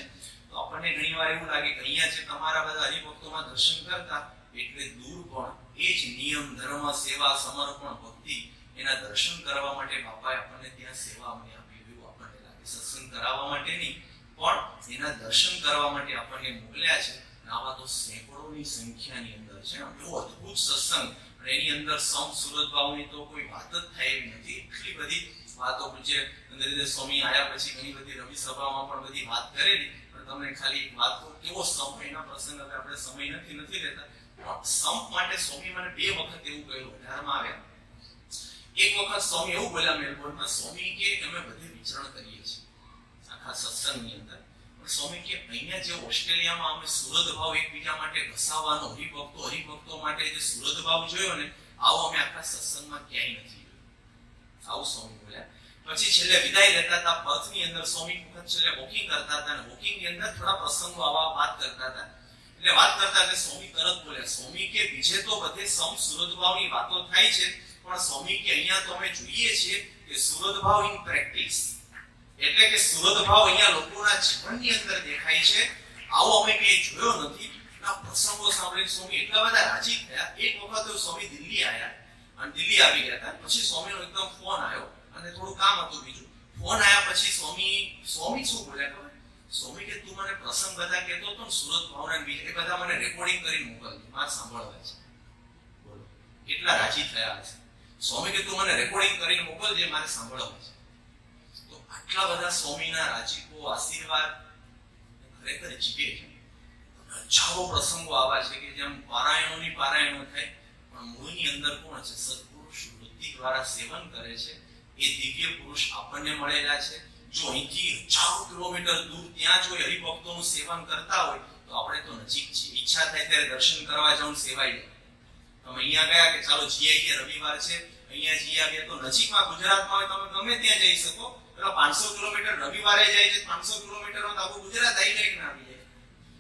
તો આપણને ઘણીવાર એવું લાગે કે અહીંયા જે તમારા બધા હરિભક્તોમાં દર્શન કરતા એટલે દૂર પણ એ જ નિયમ, ધર્મ, સેવા, સમર્પણ, ભક્તિ, એના દર્શન કરવા માટે બાપાએ આપણને ત્યાં સેવા આપી એવું આપણને લાગે. સત્સંગ કરાવવા માટે નહીં, પણ એના દર્શન કરવા માટે આપણને મોકલ્યા છે. આવા તો સેંકડોની સંખ્યાની અંદર છે. એવો અદ્ભુત સત્સંગ, અને એની અંદર સમ સુરત ભાવની તો કોઈ વાત જ થાય એવી નથી. એટલી બધી વાતો પૂજ્ય નરેન્દ્ર સ્વામી આયા પછી ઘણી બધી રવિ સભામાં પણ બધી વાત કરેલી. પણ તમને ખાલી વાત કહું, કેવો સમય, એના પ્રસંગ હવે આપણે સમય નથી રહેતા. સંપ માટે સ્વામી મને 2 વખત એવું કહ્યું. 18માં આવ્યા એક વખત સ્વામી એવું બોલ્યા મેલબોર્નમાં, સ્વામી કે અમે બધે વિચરણ કરીએ છીએ આખા સત્સંગની અંદર, પણ સ્વામી કે અહીંયા જે ઓસ્ટ્રેલિયામાં અમે સુરત ભાવ એકબીજા માટે ઘસાવાનો, હરિભક્તો માટે જે સુરત ભાવ જોયો ને, આવો અમે આખા સત્સંગમાં ક્યાંય નથી જોયો. આવું સ્વામી બોલ્યા. પછી છેલ્લે વિદાય લેતા હતા પથની અંદર, સ્વામી વખત છેલ્લે વોકિંગ કરતા હતા, અને વોકિંગની અંદર થોડા પ્રસંગો આવા વાત કરતા હતા. એટલે વાત કરતા એટલે સ્વામી તરત બોલ્યા, સ્વામી કે બીજે તો બધે સમ સુરત ભાવની વાતો થાય છે, પણ સ્વામી કે અહીંયા તો અમે જોઈએ છીએ કે સુરત ભાવ ઇન પ્રેક્ટિસ, એટલે કે સુરત ભાવ અહીંયા લોકોના જીવનની અંદર દેખાય છે. આવો અમે ક્યાંય જોયો નથી. આ પ્રસંગો સાંભળીને સ્વામી એટલા બધા રાજી થયા. એક વખત સ્વામી દિલ્હી આવ્યા, અને દિલ્હી આવી ગયા હતા. પછી સ્વામીનો એકદમ ફોન આવ્યો, અને થોડું કામ હતું બીજું. ફોન આવ્યા પછી સ્વામી શું બોલ્યા ખબર? સ્વામી કે તું મને પ્રસંગ બધા કહેતો હતો ને સુરત ભાવના બીજા, એ બધા મને રેકોર્ડિંગ કરીને મોકલજો, મારે સાંભળવા છે. બોલો કેટલા રાજી થયા છે. સ્વામી કે તું મને રેકોર્ડિંગ કરીને મોકલજે, મારે સાંભળવા છે. તો આટલા બધા સ્વામીના રાજીપો, આશીર્વાદ ખરેખર જીવે છે. હજારો પ્રસંગો આવા છે કે જેમ પારાયણોની પારાયણો થાય, પણ મૂળની અંદર કોણ છે? સત્પુરુષ વૃત્તિ દ્વારા સેવન કરે છે એ દિવ્ય પુરુષ આપણને મળેલા છે. જો અહીંથી હજારો કિલોમીટર દૂર ત્યાં જો હરિભક્તોનું સેવન કરતા હોય તો આપણે તો નજીક છીએ. ઈચ્છા થાય ત્યારે દર્શન કરવા જવું, સેવાઈ જાય. તમે અહીંયા ગયા કે ચાલો જઈ આવીએ, રવિવાર છે અહીંયા જઈ આવીએ, તો નજીકમાં ગુજરાતમાં હોય તમે ગમે ત્યાં જઈ શકો. પેલા 500 કિલોમીટર રવિવારે જાય છે, 500 કિલોમીટરમાં તો આખું ગુજરાત આવી જાય કે ના આવી જાય.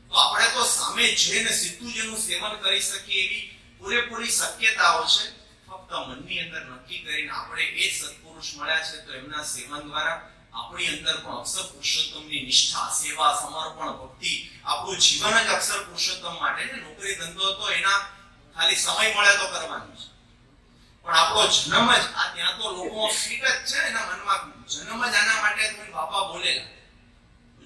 તો આપણે તો સામે જઈને સીધું જેનું સેવન કરી શકીએ એવી પૂરેપૂરી શક્યતાઓ છે. ફક્ત મનની અંદર નક્કી કરીને આપણે એ સત્પુરુષ મળ્યા છે, તો એમના સેવન દ્વારા આપણી અંદર પણ અક્ષર પુરુષોત્તમની નિષ્ઠા, સેવા, સમર્પણ, ભક્તિ, આપણું જીવન જ અક્ષર પુરુષોત્તમ માટે છે. નોકરી ધંધો તો એના ખાલી સમય મળે તો કરવાનું છે, પણ આપણો જન્મ જ આ ત્યાં તો લોકો ફિટ જ છે. એના મનમાં જન્મ જ આના માટે તો બાપા બોલેલા.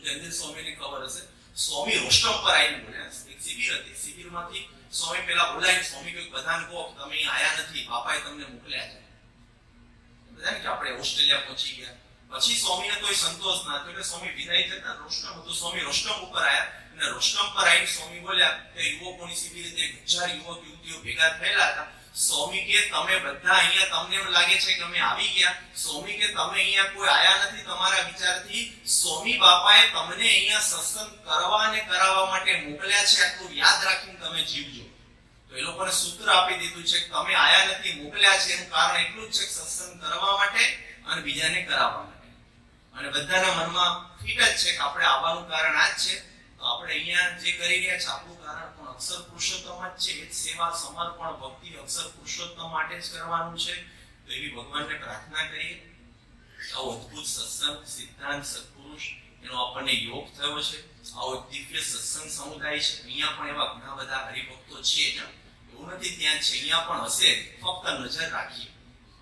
જયંતિ સ્વામીની ખબર હશે, સ્વામી રોસ્ટમ પર આવીને બોલ્યા. એક શિબિર હતી, શિબિરમાંથી સ્વામી પેલા બોલાય, સ્વામી કોઈ બધાને કહો તમે આયા નથી, બાપાએ તમને મોકલ્યા છે. બધા કે આપણે ઓસ્ટ્રેલિયા પહોંચી ગયા. પછી સ્વામીને કોઈ સંતોષ ના થયો એટલે સ્વામી વિદાય થતા રોસ્ટમ હતું, સ્વામી રોસ્ટમ ઉપર આવ્યા, અને રોસ્ટમ પર આવીને સ્વામી બોલ્યા કે યુવકોની શિબિર 1000 યુવક યુવતીઓ ભેગા થયેલા હતા. સ્વામી કે તમે બધા અહીંયા, તમને એમ લાગે છે કે અમે આવી ગયા. સ્વામી કે તમે અહીંયા કોઈ આયા નથી તમારા વિચારથી. સ્વામી બાપાએ તમને અહીંયા સત્સંગ કરવા અને કરાવવા માટે મોકલ્યા છે. આટલું યાદ રાખીને તમે જીવજો. તો એ લોકોને સૂત્ર આપી દીધું છે કે તમે આયા નથી, મોકલ્યા છે. એનું કારણ એટલું જ છે કે સત્સંગ કરવા માટે અને બીજાને કરાવવા માટે. અને બધાના મનમાં ફિટ જ છે કે આપણે આવવાનું કારણ આ જ છે. તો આપણે અહીંયા જે કરી રહ્યા છે આપણું કારણ પણ અક્ષર પુરુષોત્તમ જ છે. એ જ સેવા, સમર્પણ, ભક્તિ અક્ષર પુરુષોત્તમ માટે જ કરવાનું છે. તો એવી ભગવાનને પ્રાર્થના કરીએ આવો અદ્ભુત સત્સંગ, સિદ્ધાંત, સત્પુરુષ એનો આપણને યોગ થયો છે. આવો એક દિવ્ય સત્સંગ સમુદાય છે. અહીંયા પણ એવા ઘણા બધા હરિભક્તો છે જ. એવું નથી ત્યાં છે, અહીંયા પણ હશે. ફક્ત નજર રાખીએ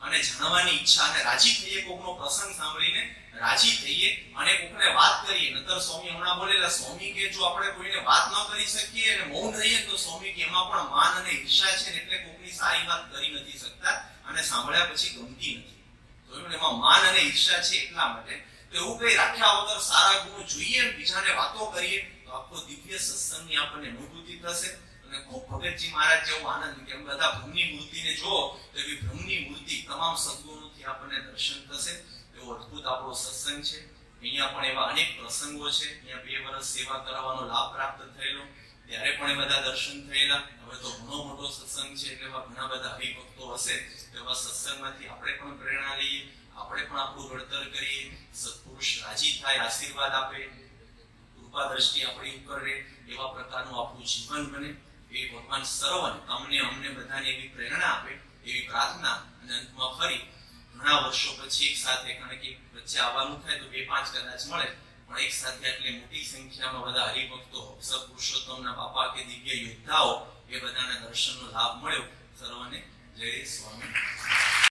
અને જાણવાની ઈચ્છા અને રાજી થઈએ, કોકનો પ્રસંગ સાંભળીને રાજી થઈએ અને કોકને વાત કરીએ. નતર સ્વામી હમણાં બોલેલા, સ્વામી કે જો આપણે કોઈને વાત ન કરી શકીએ અને મૌન રહીએ તો સ્વામી કે એમાં પણ માન અને ઈર્ષા છે ને, એટલે કોકની સારી વાત કરી નથી શકતા અને સાંભળ્યા પછી ગમતી નથી. તો એમાં માન અને ઈર્ષા છે એટલા માટે. તો એવું કઈ રાખ્યા વગર સારા ગુણ જોઈએ, બીજાને વાતો કરીએ તો આખો દિવ્ય સત્સંગની આપણને અનુભૂતિ થશે. અને ખૂબ ભગતજી મહારાજ જેવો આનંદ, કે બધા બ્રહ્મની મૂર્તિને જુઓ તો એવી બ્રહ્મની મૂર્તિ તમામ સદગુણોથી આપણને દર્શન થશે. એવો અદ્ભુત આપણો સત્સંગ છે. અહીંયા પણ એવા અનેક પ્રસંગો છે. અહીંયા 2 વર્ષ સેવા કરાવવાનો લાભ પ્રાપ્ત થયેલો, ત્યારે પણ એ બધા દર્શન થયેલા. હવે તો ઘણો મોટો સત્સંગ છે એટલે એવા ઘણા બધા હરિભક્તો હશે. એવા સત્સંગમાંથી આપણે પણ પ્રેરણા લઈએ, આપણે પણ આપણું ઘડતર કરીએ. સત્પુરુષ રાજી થાય, આશીર્વાદ આપે, કૃપા દ્રષ્ટિ આપણી ઉપર રહે, એવા પ્રકારનું આપણું જીવન બને. એ ભગવાન સર્વને, તમને અમને બધાને એવી પ્રેરણા આપે, એવી પ્રાર્થના. અને અંતમાં ફરી ઘણા વર્ષો પછી એક સાથે, કારણ કે વચ્ચે આવવાનું થાય તો 2-5 કદાચ મળે, પણ એક સાથે આટલી મોટી સંખ્યામાં બધા હરિભક્તો, સત્પુરુષોત્તમના બાપા કે દિવ્ય યોદ્ધાઓ, એ બધાના દર્શનનો લાભ મળ્યો. સર્વને જય સ્વામી.